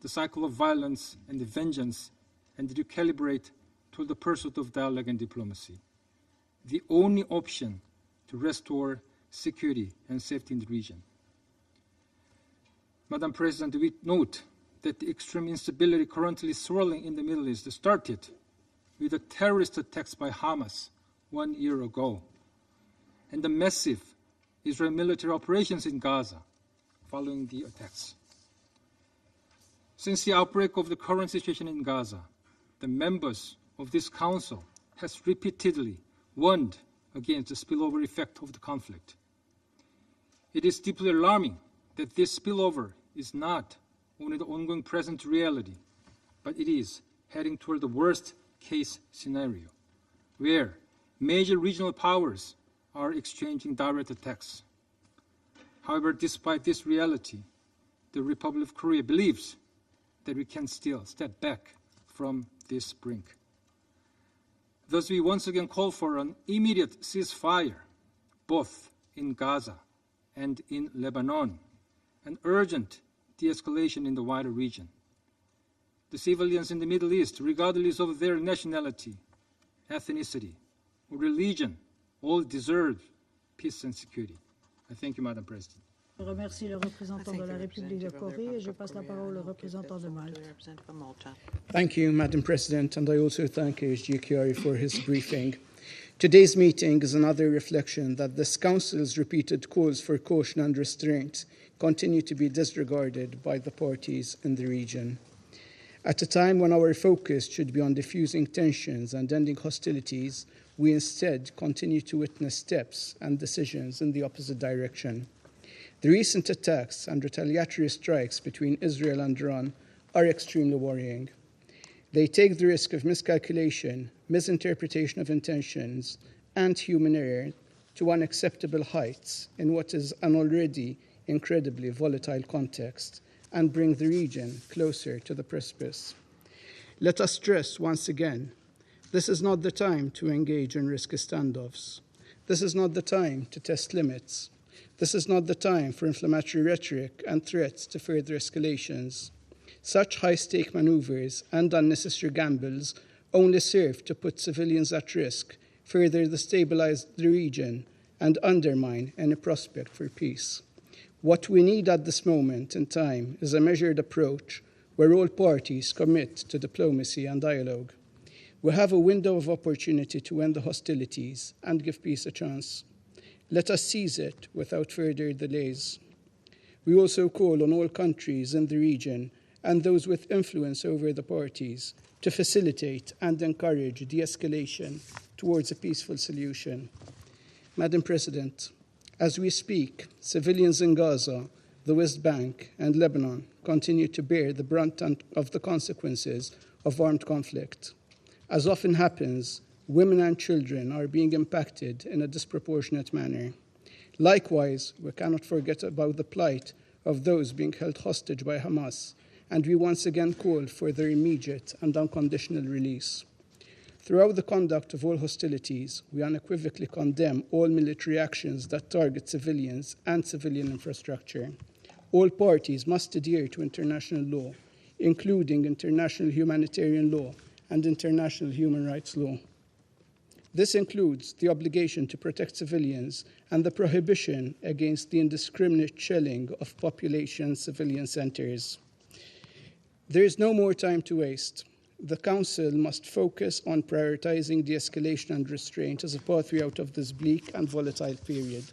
the cycle of violence and vengeance and recalibrate toward the pursuit of dialogue and diplomacy, the only option to restore security and safety in the region. Madam President, we note that the extreme instability currently swirling in the Middle East started with the terrorist attacks by Hamas 1 year ago and the massive Israeli military operations in Gaza following the attacks. Since the outbreak of the current situation in Gaza, the members of this council has repeatedly warned against the spillover effect of the conflict. It is deeply alarming that this spillover is not only the ongoing present reality, but it is heading toward the worst case scenario, where major regional powers are exchanging direct attacks. However, despite this reality, the Republic of Korea believes that we can still step back from this brink. Thus, we once again call for an immediate ceasefire, both in Gaza and in Lebanon, an urgent de-escalation in the wider region. The civilians in the Middle East, regardless of their nationality, ethnicity, or religion, all deserve peace and security. I thank you, Madam President. Je remercie le représentant de la République de Corée et je passe la parole au représentant de Malte. Thank you, Madam President, and I also thank ASG Chiari for his briefing. Today's meeting is another reflection that this Council's repeated calls for caution and restraint continue to be disregarded by the parties in the region. At a time when our focus should be on diffusing tensions and ending hostilities, we instead continue to witness steps and decisions in the opposite direction. The recent attacks and retaliatory strikes between Israel and Iran are extremely worrying. They take the risk of miscalculation, misinterpretation of intentions, and human error to unacceptable heights in what is an already incredibly volatile context and bring the region closer to the precipice. Let us stress once again, this is not the time to engage in risky standoffs. This is not the time to test limits. This is not the time for inflammatory rhetoric and threats to further escalations. Such high-stake maneuvers and unnecessary gambles only serve to put civilians at risk, further destabilize the region, and undermine any prospect for peace. What we need at this moment in time is a measured approach where all parties commit to diplomacy and dialogue. We have a window of opportunity to end the hostilities and give peace a chance. Let us seize it without further delays. We also call on all countries in the region and those with influence over the parties to facilitate and encourage de-escalation towards a peaceful solution. Madam President, as we speak, civilians in Gaza, the West Bank, and Lebanon continue to bear the brunt of the consequences of armed conflict. As often happens, women and children are being impacted in a disproportionate manner. Likewise, we cannot forget about the plight of those being held hostage by Hamas, and we once again call for their immediate and unconditional release. Throughout the conduct of all hostilities, we unequivocally condemn all military actions that target civilians and civilian infrastructure. All parties must adhere to international law, including international humanitarian law and international human rights law. This includes the obligation to protect civilians and the prohibition against the indiscriminate shelling of population civilian centers. There is no more time to waste. The Council must focus on prioritizing de-escalation and restraint as a pathway out of this bleak and volatile period.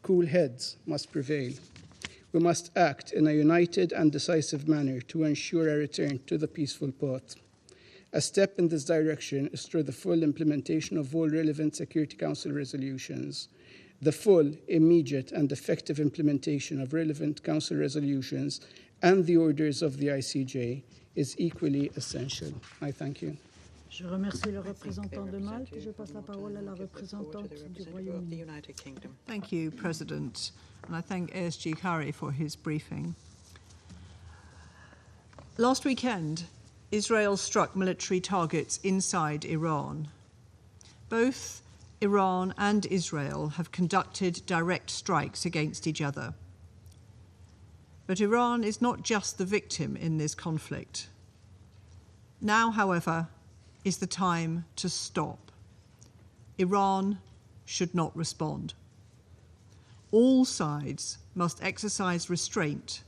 Cool heads must prevail. We must act in a united and decisive manner to ensure a return to the peaceful path. A step in this direction is through the full implementation of all relevant Security Council resolutions. The full, immediate, and effective implementation of relevant Council resolutions and the orders of the ICJ is equally essential. I thank you. Je remercie le représentant de Malte et je passe la parole à la représentante du Royaume-Uni. Thank you, President, and I thank ASG Chiari for his briefing. Last weekend, Israel struck military targets inside Iran. Both Iran and Israel have conducted direct strikes against each other. But Iran is not just the victim in this conflict. Now, however, is the time to stop. Iran should not respond. All sides must exercise restraint.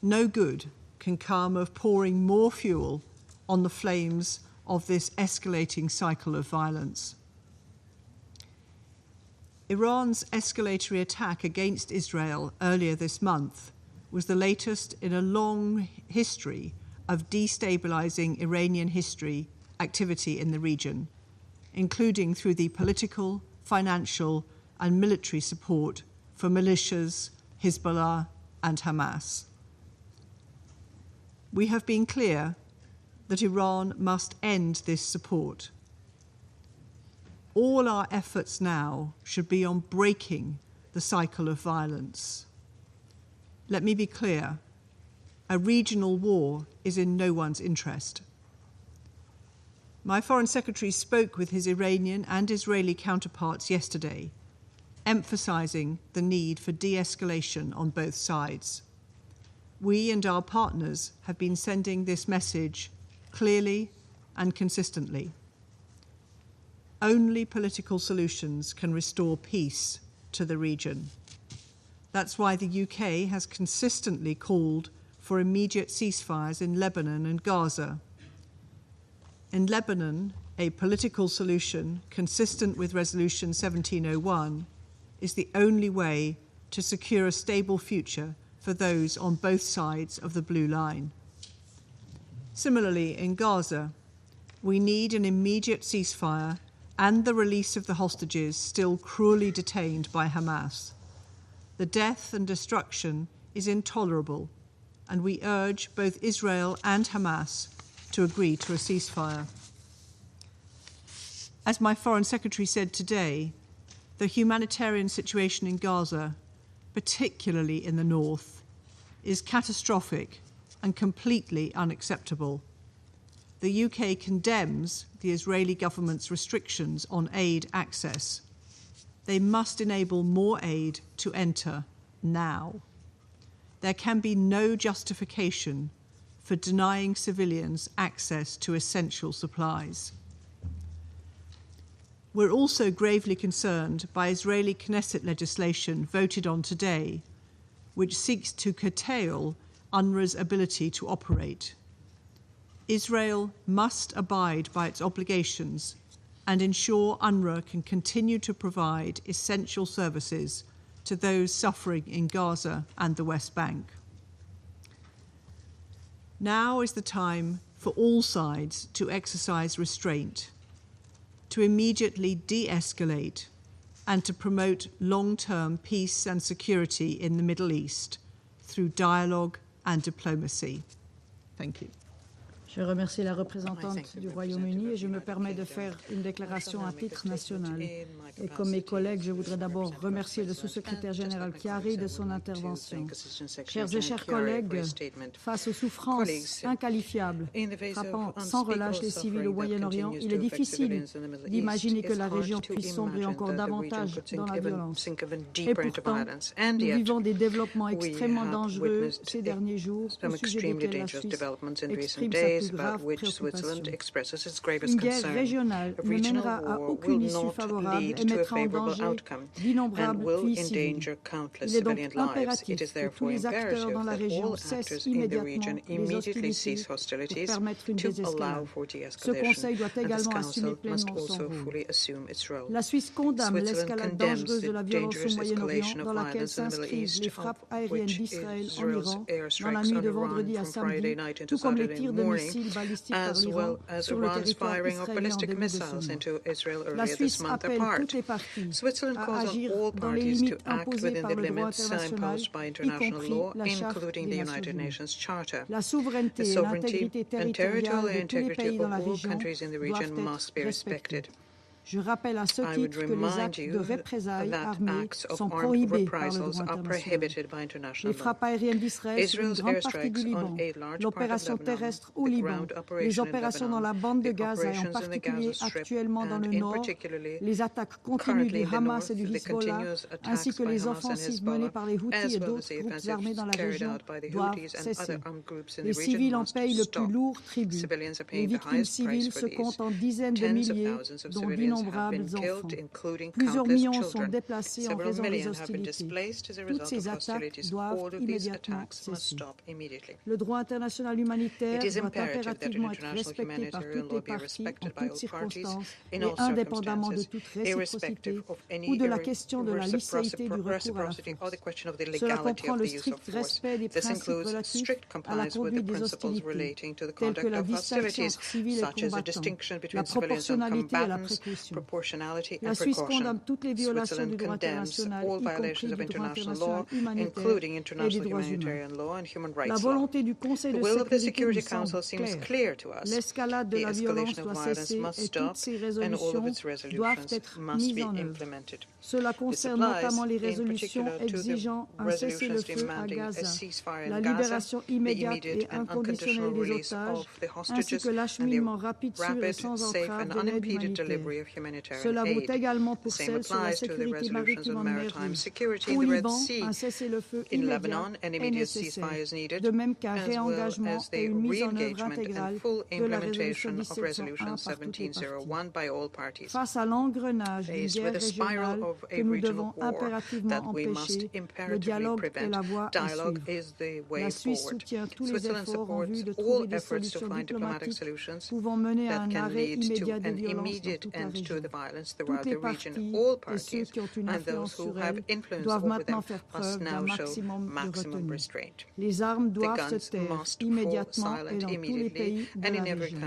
No good can come of pouring more fuel on the flames of this escalating cycle of violence. Iran's escalatory attack against Israel earlier this month was the latest in a long history of destabilizing Iranian activity in the region, including through the political, financial, and military support for militias, Hezbollah, and Hamas. We have been clear that Iran must end this support. All our efforts now should be on breaking the cycle of violence. Let me be clear, a regional war is in no one's interest. My Foreign Secretary spoke with his Iranian and Israeli counterparts yesterday, emphasizing the need for de-escalation on both sides. We and our partners have been sending this message clearly and consistently. Only political solutions can restore peace to the region. That's why the UK has consistently called for immediate ceasefires in Lebanon and Gaza. In Lebanon, a political solution consistent with Resolution 1701 is the only way to secure a stable future for those on both sides of the Blue Line. Similarly, in Gaza, we need an immediate ceasefire and the release of the hostages still cruelly detained by Hamas. The death and destruction is intolerable, and we urge both Israel and Hamas to agree to a ceasefire. As my Foreign Secretary said today, the humanitarian situation in Gaza, particularly in the north, is catastrophic and completely unacceptable. The UK condemns the Israeli government's restrictions on aid access. They must enable more aid to enter now. There can be no justification for denying civilians access to essential supplies. We're also gravely concerned by Israeli Knesset legislation voted on today, which seeks to curtail UNRWA's ability to operate. Israel must abide by its obligations and ensure UNRWA can continue to provide essential services to those suffering in Gaza and the West Bank. Now is the time for all sides to exercise restraint, to immediately de-escalate, and to promote long-term peace and security in the Middle East through dialogue and diplomacy. Thank you. Je remercie la représentante du Royaume-Uni et je me permets de faire une déclaration à titre national. Et comme mes collègues, je voudrais d'abord remercier le sous-secrétaire général Chiari de son intervention. Chers et chers collègues, face aux souffrances inqualifiables frappant sans relâche les civils au Moyen-Orient, il est difficile d'imaginer que la région puisse sombrer encore davantage dans la violence. Et pourtant, nous vivons des développements extrêmement dangereux ces derniers jours, au sujet desquels la Suisse exprime sa about which Switzerland expresses its gravest Une guerre concern. régionale A ne regional mènera à war will aucune issue not favorable lead et to a mettra en favorable danger outcome and d'innombrables will vies civiles. endanger countless Il est donc civilian lives. It impératif is que tous therefore les acteurs imperative dans la that région all cessent actors in the region immédiatement les immediately hostilités cease pour hostilities permettre une to désescalade. allow for Ce de-escalation, Conseil doit and this également assumer Council must pleinement son also rôle. fully assume its role. La Suisse condamne Switzerland l'escalade condemns dangereuse de la the violence au dangerous Moyen-Orient, escalation dans of laquelle violence in the Middle s'inscrivent East, les frappes of aériennes which d'Israël en Israel's Iran, dans airstrikes la nuit on de Iran vendredi à from Friday samedi, night into tout comme les Saturday tirs de morning, missiles balistiques par as l'Iran well as sur le Iran's territoire firing of israélien en ballistic début de ce missiles mois. into Israel La earlier this Suisse month appelle apart. toutes les parties Switzerland à calls on agir all dans les parties to limites act imposées within par the le droit limits international, imposed by y international compris law, la Charte including des the Nations United Unies. Nations Charter. La souveraineté The et sovereignty l'intégrité and territorial territoriale de tous les integrity pays of dans la all région countries in the doivent region être must be respectées. respected. Je rappelle à ce titre que les actes de représailles armées sont prohibés par le droit international. Les frappes aériennes d'Israël sur une grande partie du Liban, l'opération terrestre au Liban, les opérations dans la bande de Gaza et en particulier actuellement dans le nord, les attaques continues du Hamas et du Hezbollah, ainsi que les offensives menées par les Houthis et d'autres groupes armés dans la région doivent cesser. Les civils en payent le plus lourd tribut. Les victimes civiles se comptent en dizaines de milliers, dont d'innombrables enfants. Plusieurs millions sont déplacés en raison des hostilités. Toutes ces attaques doivent immédiatement cesser. Le droit international humanitaire doit impérativement être respecté par toutes les parties en toutes circonstances et indépendamment de toute réciprocité ou de la question de la licéité du recours à la force. Cela comprend le strict respect des principes relatifs à la conduite des hostilités, tels que la distinction entre civils et combattants, la proportionnalité et la précaution. La Suisse condamne toutes les violations du droit international, y compris du droit international humanitaire et des droits humains. La volonté du Conseil de sécurité nous semble claire. L'escalade de la violence doit cesser et toutes ces résolutions doivent être mises en œuvre. Cela concerne notamment les résolutions exigeant un cessez-le-feu à Gaza, la libération immédiate et inconditionnelle des otages, ainsi que l'acheminement rapide, sûr et sans entrave de l'aide humanitaire. Cela vaut également pour celles sur la sécurité maritime en mer Rouge. Au Liban, un cessez-le-feu immédiat est nécessaire, de même qu'un réengagement et une mise en œuvre intégrale de la résolution 1701 par toutes les parties. Face à l'engrenage d'une guerre régionale que nous devons impérativement empêcher, le dialogue est la voie à suivre. La Suisse soutient tous les efforts en vue de trouver des solutions diplomatiques pouvant mener à un arrêt immédiat des violences dans toute la région. Toutes les parties et ceux qui ont une influence sur elles doivent maintenant faire preuve d'un maximum de retenue. Les armes doivent se taire immédiatement et dans tous les pays de la région.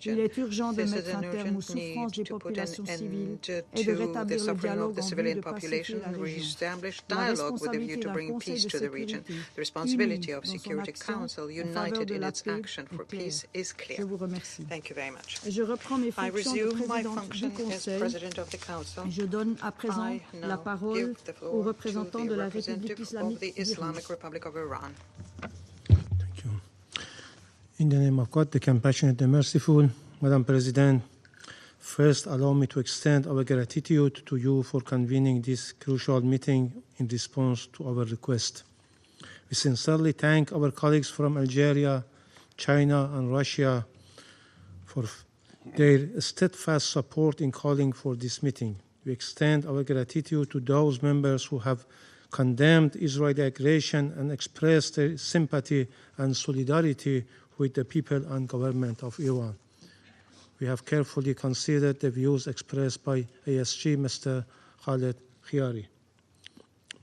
Il est urgent de mettre un terme aux souffrances des populations civiles et de rétablir le dialogue en vue de pacifier la région. La responsabilité d'un Conseil de sécurité uni dans son action en faveur de la paix est claire. Je vous remercie. Et je reprends mes fonctions de présidente du Conseil et je donne à présent la parole au représentant de la République islamique d'Iran. Thank you. In the name of God, the compassionate and merciful, Madam President, first allow me to extend our gratitude to you for convening this crucial meeting in response to our request. We sincerely thank our colleagues from Algeria, China, and Russia for their steadfast support in calling for this meeting. We extend our gratitude to those members who have condemned Israeli aggression and expressed their sympathy and solidarity with the people and government of Iran. We have carefully considered the views expressed by ASG Mr. Khaled Khiari.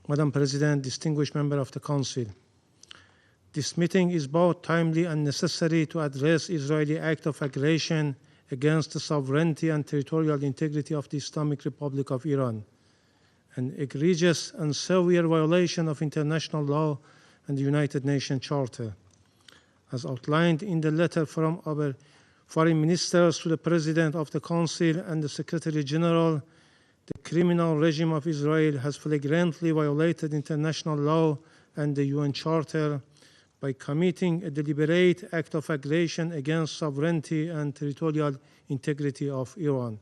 Madam President, distinguished member of the Council, this meeting is both timely and necessary to address Israeli act of aggression against the sovereignty and territorial integrity of the Islamic Republic of Iran, an egregious and severe violation of international law and the United Nations Charter. As outlined in the letter from our foreign ministers to the President of the Council and the Secretary General, the criminal regime of Israel has flagrantly violated international law and the UN Charter by committing a deliberate act of aggression against sovereignty and territorial integrity of Iran.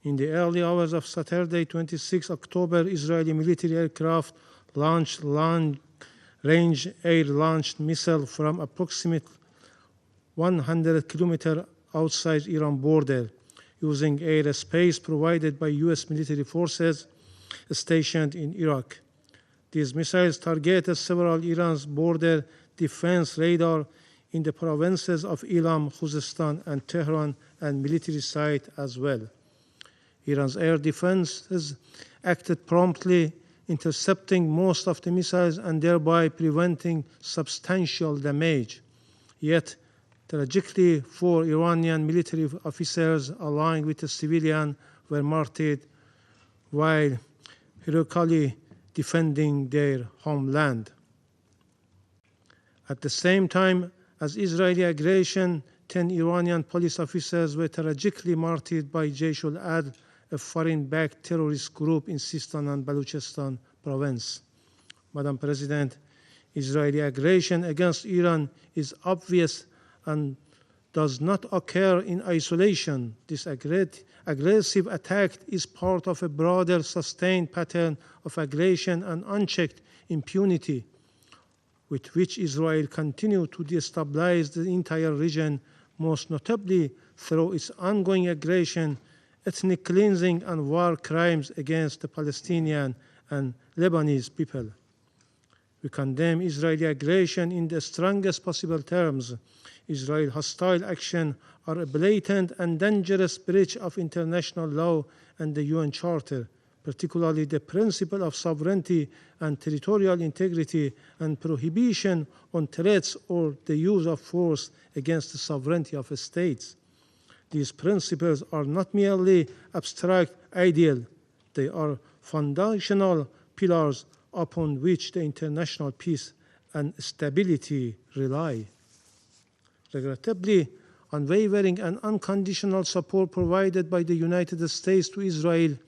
In the early hours of Saturday, 26 October, Israeli military aircraft launched long-range air-launched missile from approximately 100 kilometers outside Iran border, using airspace provided by U.S. military forces stationed in Iraq. These missiles targeted several Iran's border defense radar in the provinces of Elam, Khuzestan, and Tehran, and military sites as well. Iran's air defenses acted promptly, intercepting most of the missiles and thereby preventing substantial damage. Yet, tragically, 4 Iranian military officers aligned with the civilians were martyred while heroically defending their homeland. At the same time as Israeli aggression, 10 Iranian police officers were tragically martyred by Jaish al-Adl a foreign-backed terrorist group in Sistan and Balochistan province. Madam President, Israeli aggression against Iran is obvious and does not occur in isolation. This aggressive attack is part of a broader, sustained pattern of aggression and unchecked impunity with which Israel continues to destabilize the entire region, most notably through its ongoing aggression, ethnic cleansing, and war crimes against the Palestinian and Lebanese people. We condemn Israeli aggression in the strongest possible terms. Israel's hostile actions are a blatant and dangerous breach of international law and the UN Charter, particularly the principle of sovereignty and territorial integrity and prohibition on threats or the use of force against the sovereignty of states. These principles are not merely abstract ideals, they are foundational pillars upon which the international peace and stability rely. Regrettably, unwavering and unconditional support provided by the United States to Israel,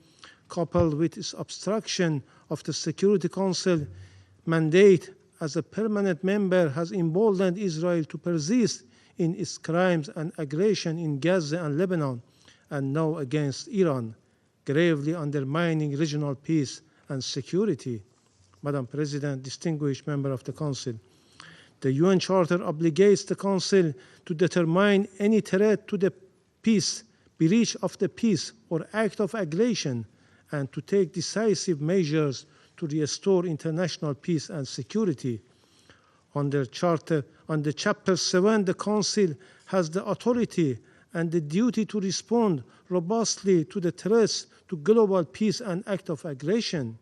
coupled with its obstruction of the Security Council mandate as a permanent member, has emboldened Israel to persist in its crimes and aggression in Gaza and Lebanon, and now against Iran, gravely undermining regional peace and security. Madam President, distinguished member of the Council, the UN Charter obligates the Council to determine any threat to the peace, breach of the peace, or act of aggression, and to take decisive measures to restore international peace and security. Under Chapter 7, the Council has the authority and the duty to respond robustly to the threats to global peace and act of aggression.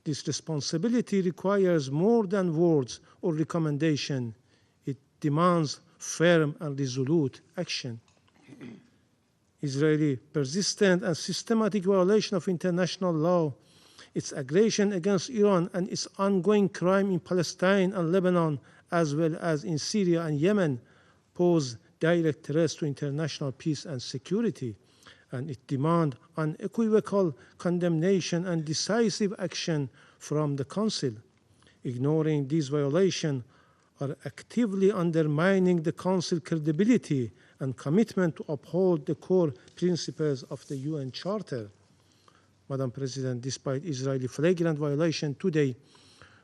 This responsibility requires more than words or recommendation. It demands firm and resolute action. Israeli persistent and systematic violation of international law, its aggression against Iran, and its ongoing crime in Palestine and Lebanon, as well as in Syria and Yemen, pose direct threats to international peace and security, and it demands unequivocal condemnation and decisive action from the Council. Ignoring these violations are actively undermining the Council's credibility and commitment to uphold the core principles of the UN Charter. Madam President, despite Israeli flagrant violation today,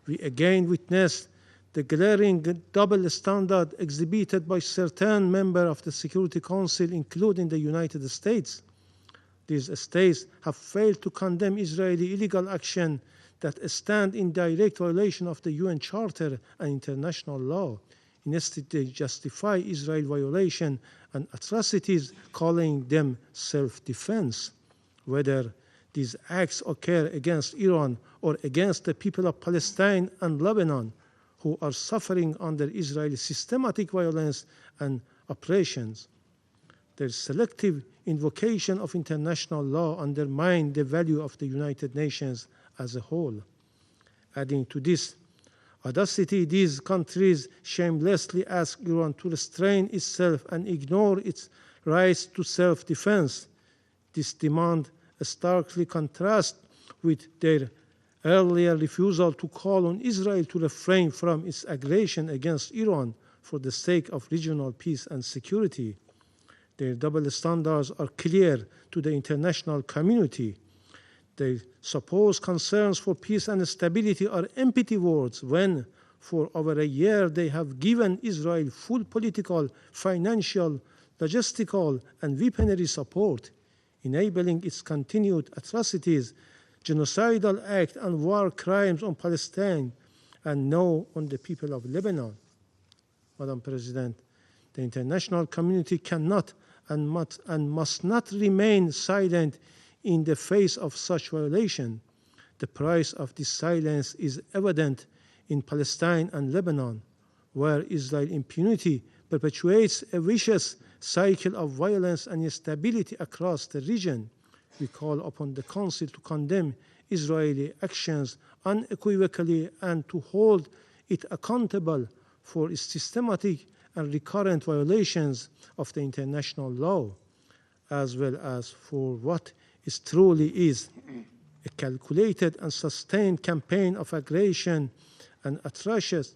we again witnessed the glaring double standard exhibited by certain members of the Security Council, including the United States. These states have failed to condemn Israeli illegal action that stand in direct violation of the UN Charter and international law. Instead, they justify Israel violation and atrocities, calling them self-defense. Whether these acts occur against Iran or against the people of Palestine and Lebanon, who are suffering under Israeli systematic violence and oppressions, their selective invocation of international law undermines the value of the United Nations as a whole. Adding to this audacity, these countries shamelessly ask Iran to restrain itself and ignore its rights to self-defense. This demand starkly contrasts with their earlier refusal to call on Israel to refrain from its aggression against Iran for the sake of regional peace and security. Their double standards are clear to the international community. Their supposed concerns for peace and stability are empty words when, for over a year, they have given Israel full political, financial, logistical, and weaponry support, enabling its continued atrocities, genocidal acts, and war crimes on Palestine, and now on the people of Lebanon. Madam President, the international community cannot and must not remain silent in the face of such violation. The price of this silence is evident in Palestine and Lebanon, where Israel's impunity perpetuates a vicious cycle of violence and instability across the region. We call upon the Council to condemn Israeli actions unequivocally and to hold it accountable for its systematic and recurrent violations of the international law. as well as for what is truly is a calculated and sustained campaign of aggression and atrocious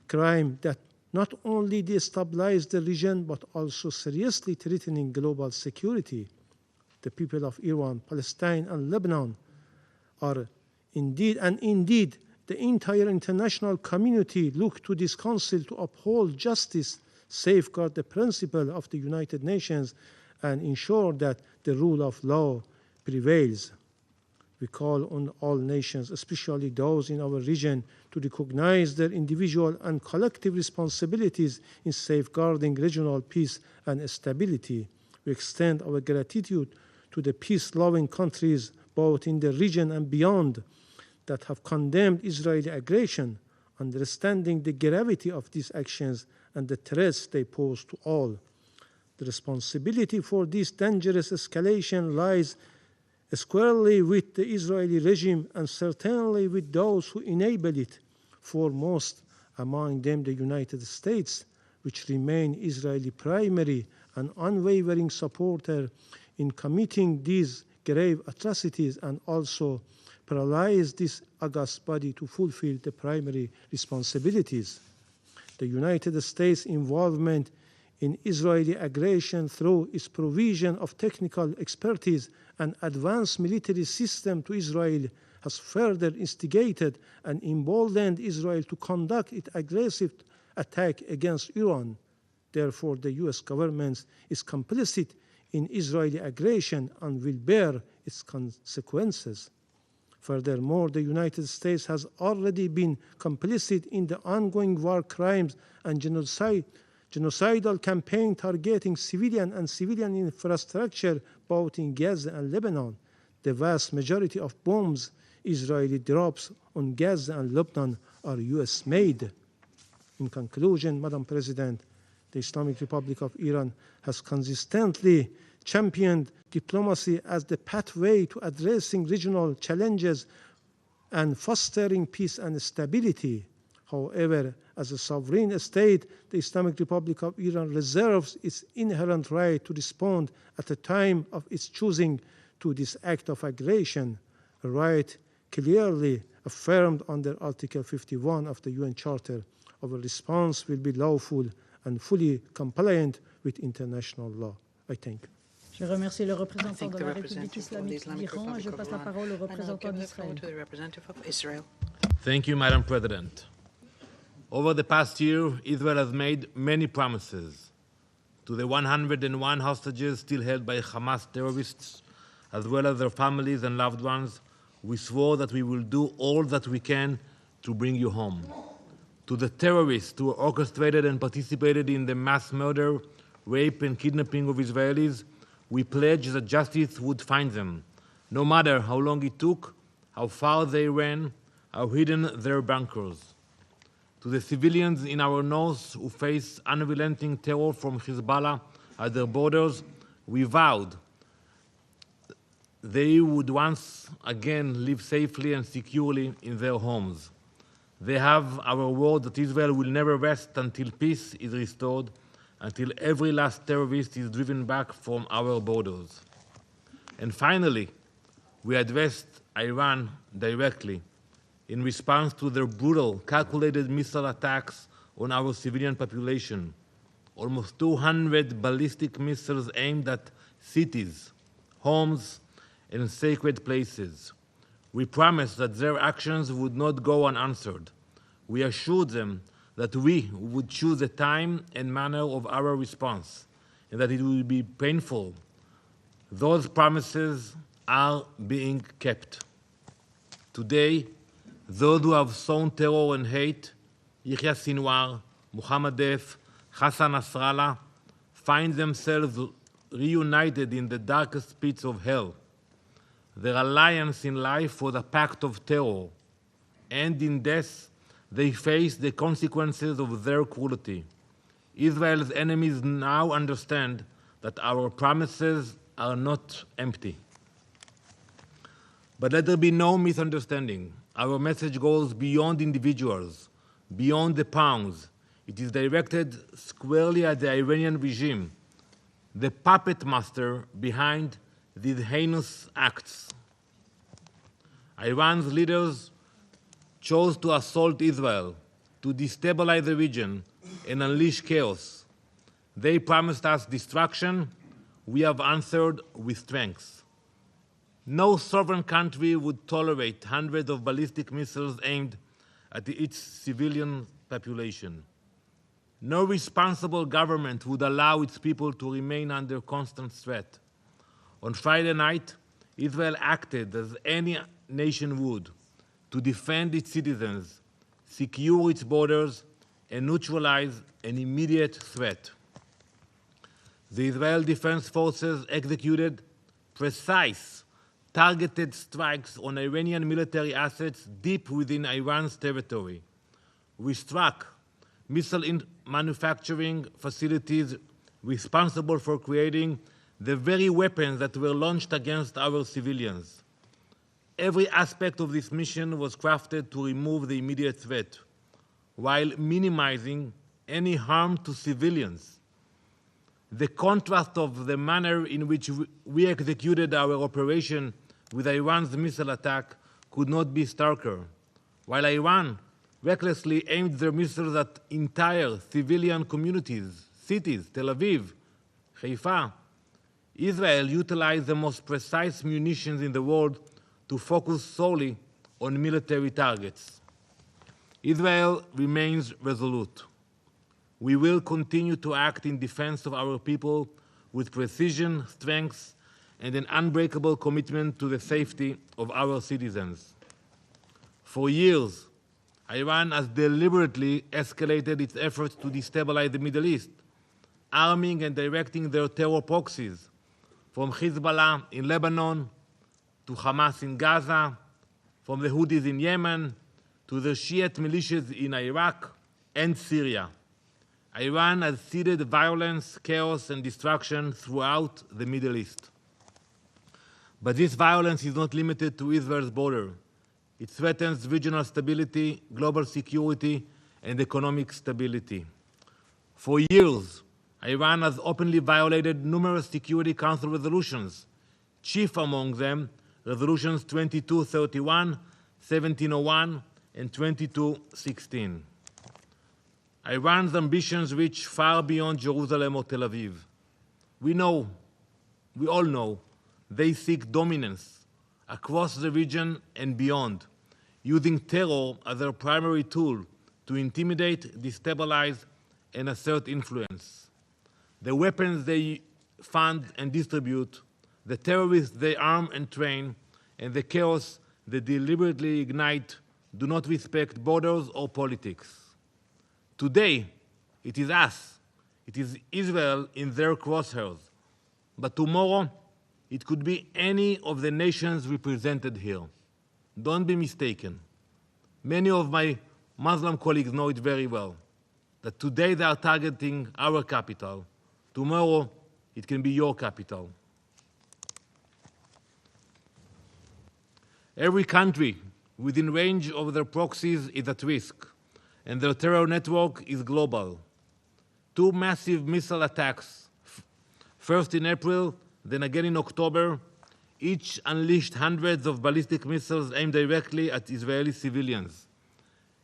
crime that not only destabilize the region but also seriously threatening global security. The people of Iran, Palestine, and Lebanon are indeed the entire international community look to this council to uphold justice, safeguard the principle of the United Nations, and ensure that the rule of law prevails. We call on all nations, especially those in our region, to recognize their individual and collective responsibilities in safeguarding regional peace and stability. We extend our gratitude to the peace-loving countries, both in the region and beyond, that have condemned Israeli aggression, understanding the gravity of these actions and the threats they pose to all. The responsibility for this dangerous escalation lies squarely with the Israeli regime and certainly with those who enable it, foremost among them the United States, which remain Israeli primary and unwavering supporter in committing these grave atrocities and also paralyze this august body to fulfill the primary responsibilities. The United States' involvement in Israeli aggression through its provision of technical expertise and advanced military system to Israel has further instigated and emboldened Israel to conduct its aggressive attack against Iran. Therefore, the U.S. government is complicit in Israeli aggression and will bear its consequences. Furthermore, the United States has already been complicit in the ongoing war crimes and genocidal campaign targeting civilian and civilian infrastructure both in Gaza and Lebanon. The vast majority of bombs Israeli drops on Gaza and Lebanon are US-made. In conclusion, Madam President, the Islamic Republic of Iran has consistently championed diplomacy as the pathway to addressing regional challenges and fostering peace and stability. However, as a sovereign state, the Islamic Republic of Iran reserves its inherent right to respond at the time of its choosing to this act of aggression, a right clearly affirmed under Article 51 of the UN Charter. Our response will be lawful and fully compliant with international law. I thank you. Je remercie le représentant de la République islamique d'Iran et je passe la parole au représentant d'Israël. Thank you, Madam President. Over the past year, Israel has made many promises to the 101 hostages still held by Hamas terrorists, as well as their families and loved ones. We swore that we will do all that we can to bring you home. To the terrorists who orchestrated and participated in the mass murder, rape, and kidnapping of Israelis, we pledge that justice would find them, no matter how long it took, how far they ran, how hidden their bunkers. To the civilians in our north who face unrelenting terror from Hezbollah at their borders, we vowed they would once again live safely and securely in their homes. They have our word that Israel will never rest until peace is restored, until every last terrorist is driven back from our borders. And finally, we addressed Iran directly in response to their brutal, calculated missile attacks on our civilian population. Almost 200 ballistic missiles aimed at cities, homes, and sacred places. We promised that their actions would not go unanswered. We assured them that we would choose the time and manner of our response, and that it would be painful. Those promises are being kept. Today, those who have sown terror and hate, Yahya Sinwar, Muhammad Deif, Hassan Nasrallah, find themselves reunited in the darkest pits of hell. Their alliance in life was a pact of terror, and in death, they face the consequences of their cruelty. Israel's enemies now understand that our promises are not empty. But let there be no misunderstanding. Our message goes beyond individuals, beyond the pounds. It is directed squarely at the Iranian regime. the puppet master behind these heinous acts. Iran's leaders chose to assault Israel, to destabilize the region and unleash chaos. They promised us destruction. We have answered with strength. No sovereign country would tolerate hundreds of ballistic missiles aimed at its civilian population. No responsible government would allow its people to remain under constant threat. On Friday night, Israel acted as any nation would to defend its citizens, secure its borders, and neutralize an immediate threat. The Israel Defense Forces executed precise, targeted strikes on Iranian military assets deep within Iran's territory. We struck missile manufacturing facilities responsible for creating the very weapons that were launched against our civilians. Every aspect of this mission was crafted to remove the immediate threat, while minimizing any harm to civilians. The contrast of the manner in which we executed our operation with Iran's missile attack could not be starker. While Iran recklessly aimed their missiles at entire civilian communities, cities, Tel Aviv, Haifa, Israel utilized the most precise munitions in the world to focus solely on military targets. Israel remains resolute. We will continue to act in defense of our people with precision, strength, and an unbreakable commitment to the safety of our citizens. For years, Iran has deliberately escalated its efforts to destabilize the Middle East, arming and directing their terror proxies, from Hezbollah in Lebanon to Hamas in Gaza, from the Houthis in Yemen to the Shiite militias in Iraq and Syria. Iran has seeded violence, chaos, and destruction throughout the Middle East. But this violence is not limited to Israel's border. It threatens regional stability, global security, and economic stability. For years, Iran has openly violated numerous Security Council resolutions, chief among them Resolutions 2231, 1701, and 2216. Iran's ambitions reach far beyond Jerusalem or Tel Aviv. We all know, they seek dominance across the region and beyond, using terror as their primary tool to intimidate, destabilize, and assert influence. The weapons they fund and distribute, the terrorists they arm and train, and the chaos they deliberately ignite do not respect borders or politics. Today, it is us, it is Israel in their crosshairs. But tomorrow, it could be any of the nations represented here. Don't be mistaken. Many of my Muslim colleagues know it very well, that today they are targeting our capital. Tomorrow, it can be your capital. Every country within range of their proxies is at risk, and their terror network is global. Two massive missile attacks, first in April, then again in October, each unleashed hundreds of ballistic missiles aimed directly at Israeli civilians.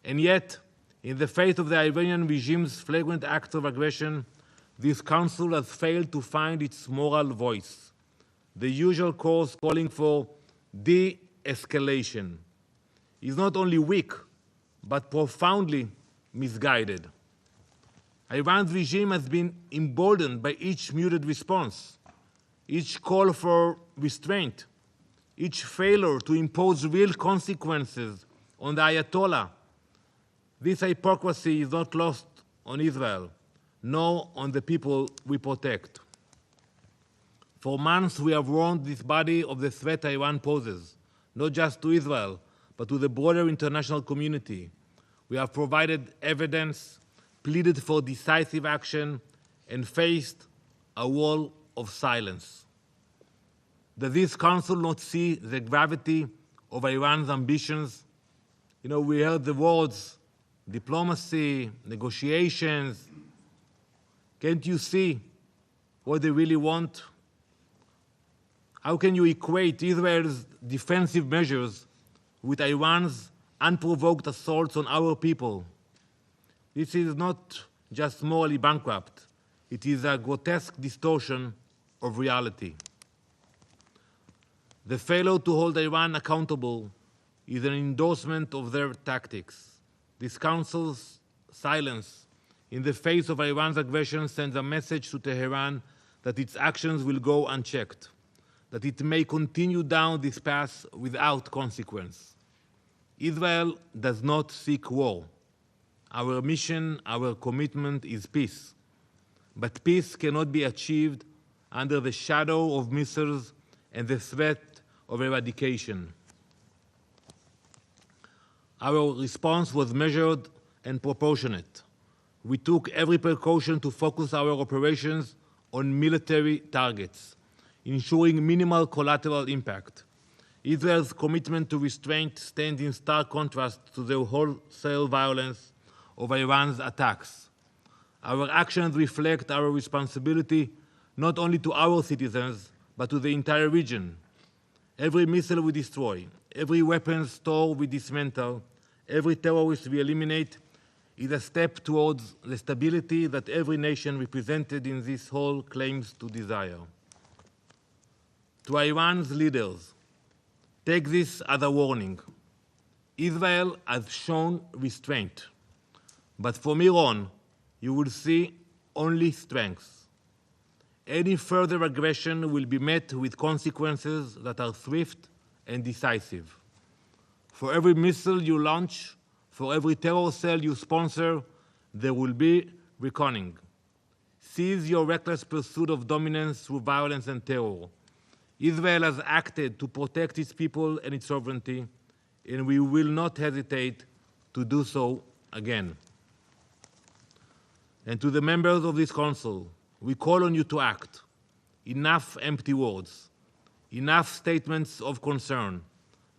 And yet, in the face of the Iranian regime's flagrant acts of aggression, this council has failed to find its moral voice. The usual course calling for de-escalation is not only weak, but profoundly misguided. Iran's regime has been emboldened by each muted response, each call for restraint, each failure to impose real consequences on the Ayatollah. This hypocrisy is not lost on Israel, nor on the people we protect. For months, we have warned this body of the threat Iran poses, not just to Israel, but to the broader international community. We have provided evidence, pleaded for decisive action, and faced a wall of silence. Does this council not see the gravity of Iran's ambitions? We heard the words diplomacy, negotiations. Can't you see what they really want? How can you equate Israel's defensive measures with Iran's unprovoked assaults on our people? This is not just morally bankrupt. It is a grotesque distortion of reality. The failure to hold Iran accountable is an endorsement of their tactics. This Council's silence in the face of Iran's aggression sends a message to Tehran that its actions will go unchecked, that it may continue down this path without consequence. Israel does not seek war. Our mission, our commitment is peace. But peace cannot be achieved under the shadow of missiles and the threat of eradication. Our response was measured and proportionate. We took every precaution to focus our operations on military targets, ensuring minimal collateral impact. Israel's commitment to restraint stands in stark contrast to the wholesale violence of Iran's attacks. Our actions reflect our responsibility not only to our citizens, but to the entire region. Every missile we destroy, every weapon store we dismantle, every terrorist we eliminate is a step towards the stability that every nation represented in this hall claims to desire. To Iran's leaders, take this as a warning. Israel has shown restraint, but from Iran, you will see only strength. Any further aggression will be met with consequences that are swift and decisive. For every missile you launch, for every terror cell you sponsor, there will be reckoning. Seize your reckless pursuit of dominance through violence and terror. Israel has acted to protect its people and its sovereignty, and we will not hesitate to do so again. And to the members of this Council, we call on you to act. Enough empty words. Enough statements of concern.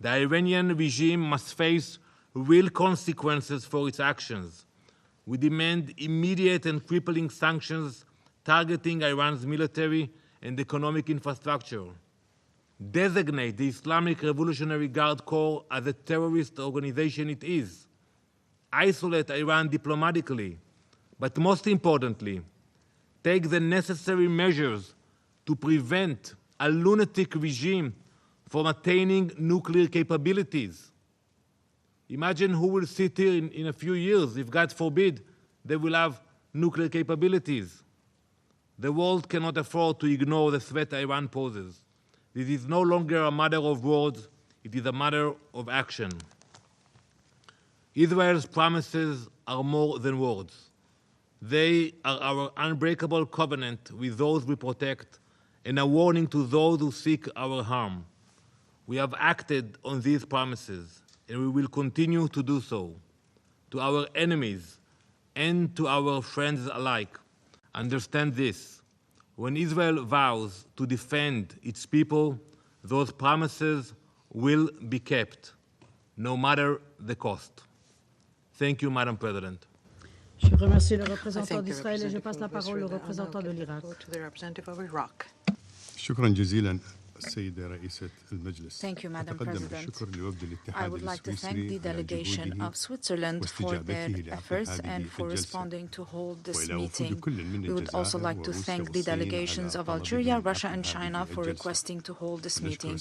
The Iranian regime must face real consequences for its actions. We demand immediate and crippling sanctions targeting Iran's military and economic infrastructure. Designate the Islamic Revolutionary Guard Corps as a terrorist organization it is. Isolate Iran diplomatically, but most importantly, take the necessary measures to prevent a lunatic regime from attaining nuclear capabilities. Imagine who will sit here in a few years if, God forbid, they will have nuclear capabilities. The world cannot afford to ignore the threat Iran poses. This is no longer a matter of words, it is a matter of action. Israel's promises are more than words. They are our unbreakable covenant with those we protect and a warning to those who seek our harm. We have acted on these promises, and we will continue to do so. To our enemies and to our friends alike, understand this. When Israel vows to defend its people, those promises will be kept, no matter the cost. Thank you, Madam President. Je remercie le représentant d'Israël et je passe la parole au représentant de l'Irak. Thank you, Madam President. I would like to thank the delegation of Switzerland for their efforts and for responding to hold this meeting. We would also like to thank the delegations of Algeria, Russia, and China for requesting to hold this meeting.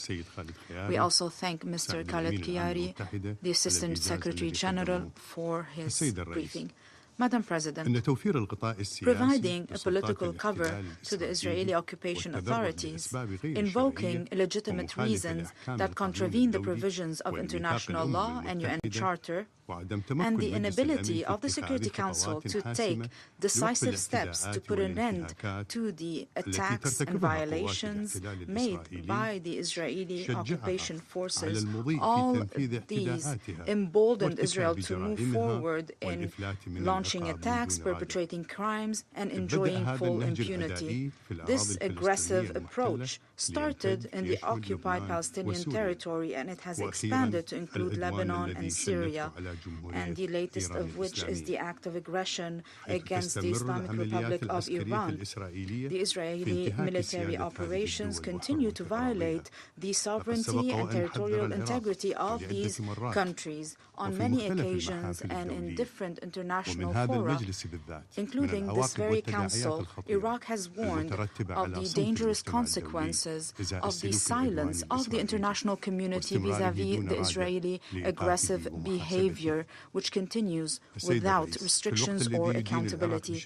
We also thank Mr. Khaled Kiari, the Assistant Secretary General, for his briefing. Madam President, providing a political cover to the Israeli occupation authorities, invoking legitimate reasons that contravene the provisions of international law and UN Charter, and the inability of the Security Council to take decisive steps to put an end to the attacks and violations made by the Israeli occupation forces, all these emboldened Israel to move forward in launching attacks, perpetrating crimes, and enjoying full impunity. This aggressive approach started in the occupied Palestinian territory, and it has expanded to include Lebanon and Syria, and the latest of which is the act of aggression against the Islamic Republic of Iran. The Israeli military operations continue to violate the sovereignty and territorial integrity of these countries on many occasions and in different international fora, including this very council. Iraq has warned of the dangerous consequences of the silence of the international community vis-à-vis the Israeli aggressive behavior, which continues without restrictions or accountability.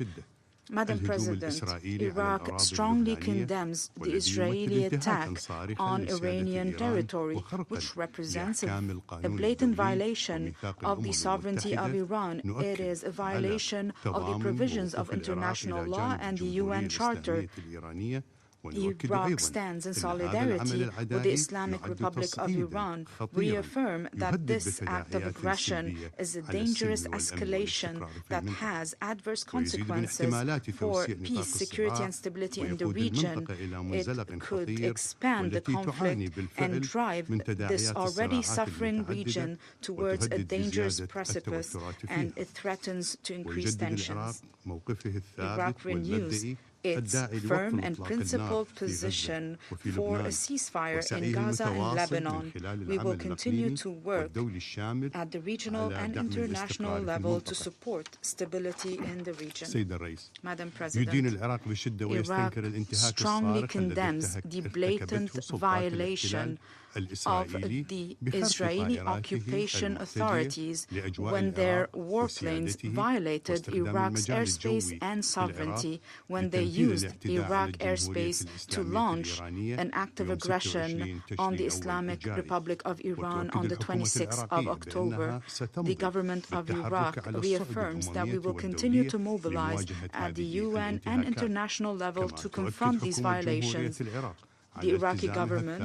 Madam President, Iraq strongly condemns the Israeli attack on Iranian territory, which represents a blatant violation of the sovereignty of Iran. It is a violation of the provisions of international law and the UN Charter. Iraq stands in solidarity with the Islamic Republic of Iran. We affirm that this act of aggression is a dangerous escalation that has adverse consequences for peace, security, and stability in the region. It could expand the conflict and drive this already suffering region towards a dangerous precipice, and it threatens to increase tensions. Iraq renews its firm and principled position for a ceasefire in Gaza and Lebanon. We will continue to work at the regional and international level to support stability in the region. Madam President, Iraq strongly condemns the blatant violation of the Israeli occupation authorities when their warplanes violated Iraq's airspace and sovereignty, when they used Iraq airspace to launch an act of aggression on the Islamic Republic of Iran on the 26th of October. The government of Iraq reaffirms that we will continue to mobilize at the UN and international level to confront these violations. The Iraqi government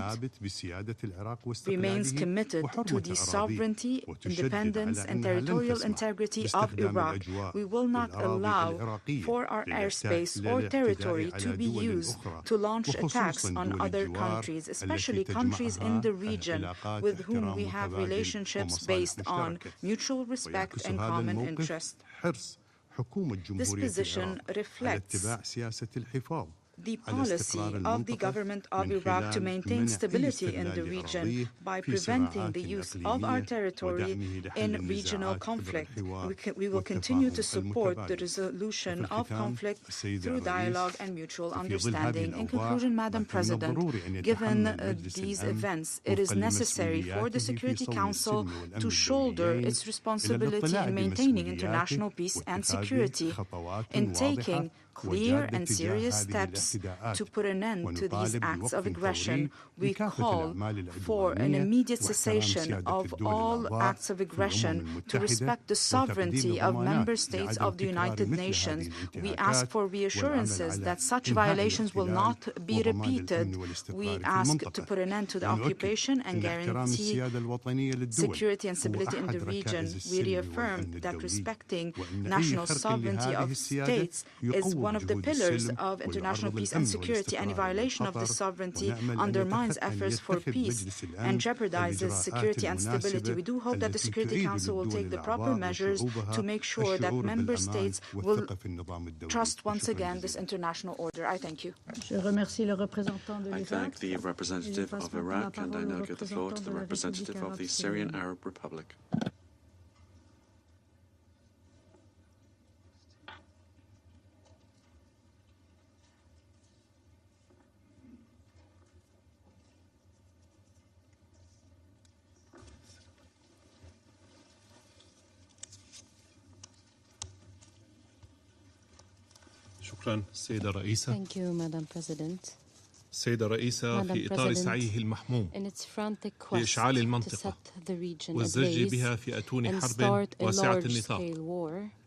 remains committed to the sovereignty, independence, and territorial integrity of Iraq. We will not allow for our airspace or territory to be used to launch attacks on other countries, especially countries in the region with whom we have relationships based on mutual respect and common interest. This position reflects the policy of the government of Iraq to maintain stability in the region by preventing the use of our territory in regional conflict. We will continue to support the resolution of conflict through dialogue and mutual understanding. In conclusion, Madam President, given these events, it is necessary for the Security Council to shoulder its responsibility in maintaining international peace and security, in taking clear and serious steps to put an end to these acts of aggression. We call for an immediate cessation of all acts of aggression, to respect the sovereignty of member states of the United Nations. We ask for reassurances that such violations will not be repeated. We ask to put an end to the occupation and guarantee security and stability in the region. We reaffirm that respecting national sovereignty of states is one of the pillars of international peace and security. Any violation of this sovereignty undermines efforts for peace and jeopardizes security and stability. We do hope that the Security Council will take the proper measures to make sure that member states will trust once again this international order. I thank you. I thank the representative of Iraq, and I now give the floor to the representative of the Syrian Arab Republic. Thank you, Madam President. السيدة الرئيسة في إطار سعيه المحموم لإشعال المنطقة والزج بها في أتون حرب واسعة النطاق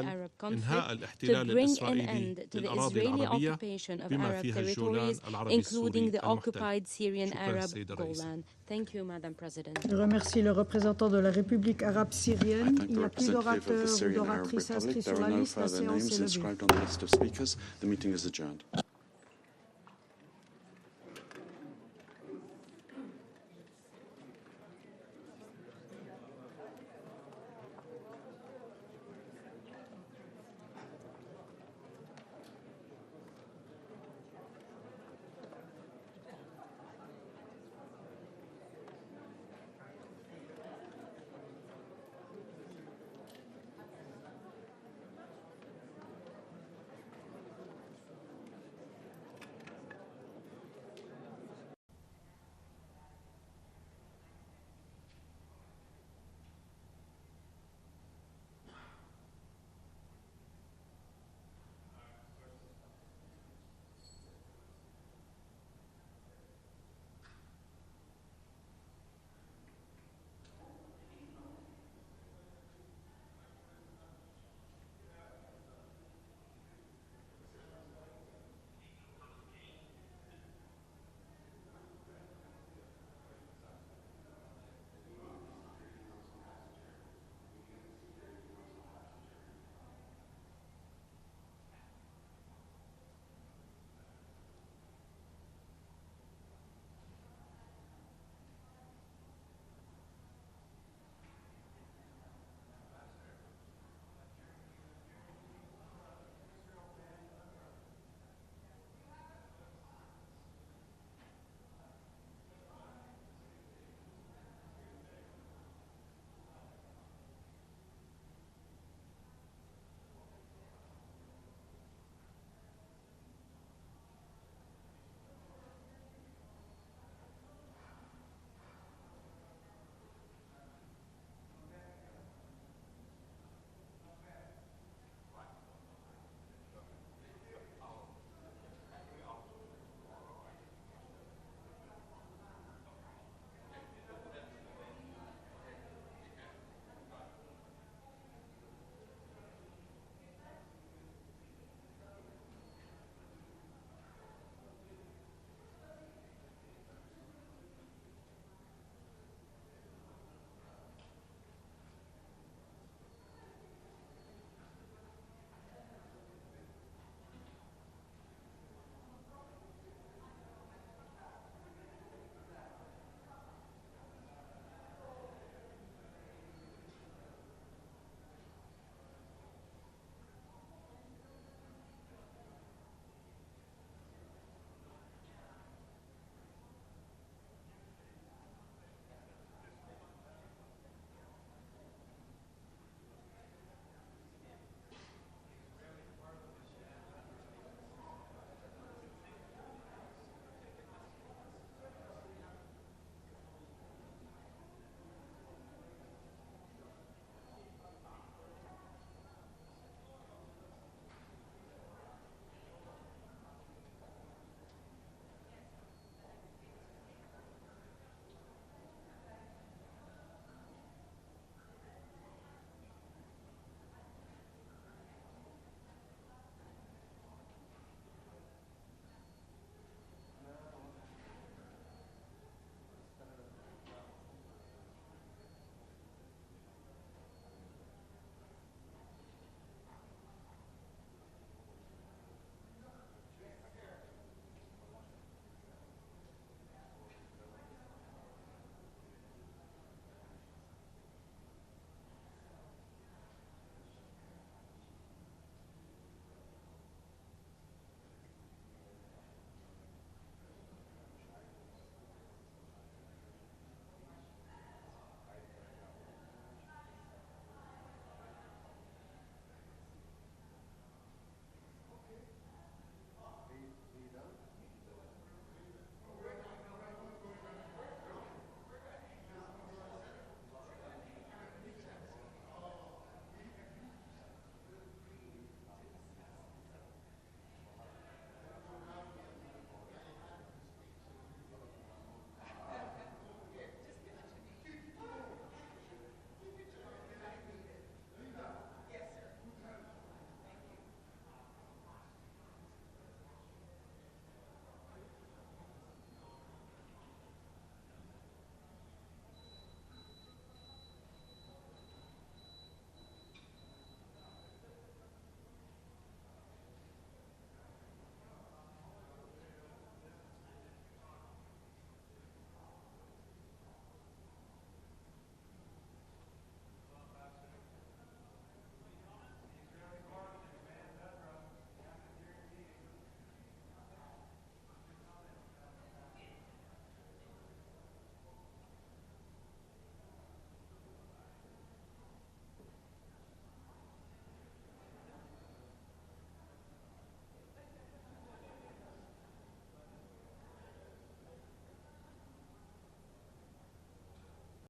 الأمثل إنهاء الاحتلال الإسرائيلي للأراضي العربية بما فيها الجولان العربي السوري المحتل. شكرا سيدة الرئيسة. Thank you, Madam President. Je remercie le représentant de la République arabe syrienne. Il n'y a plus d'orateurs ou d'oratrices inscrits sur la liste. La séance est levée.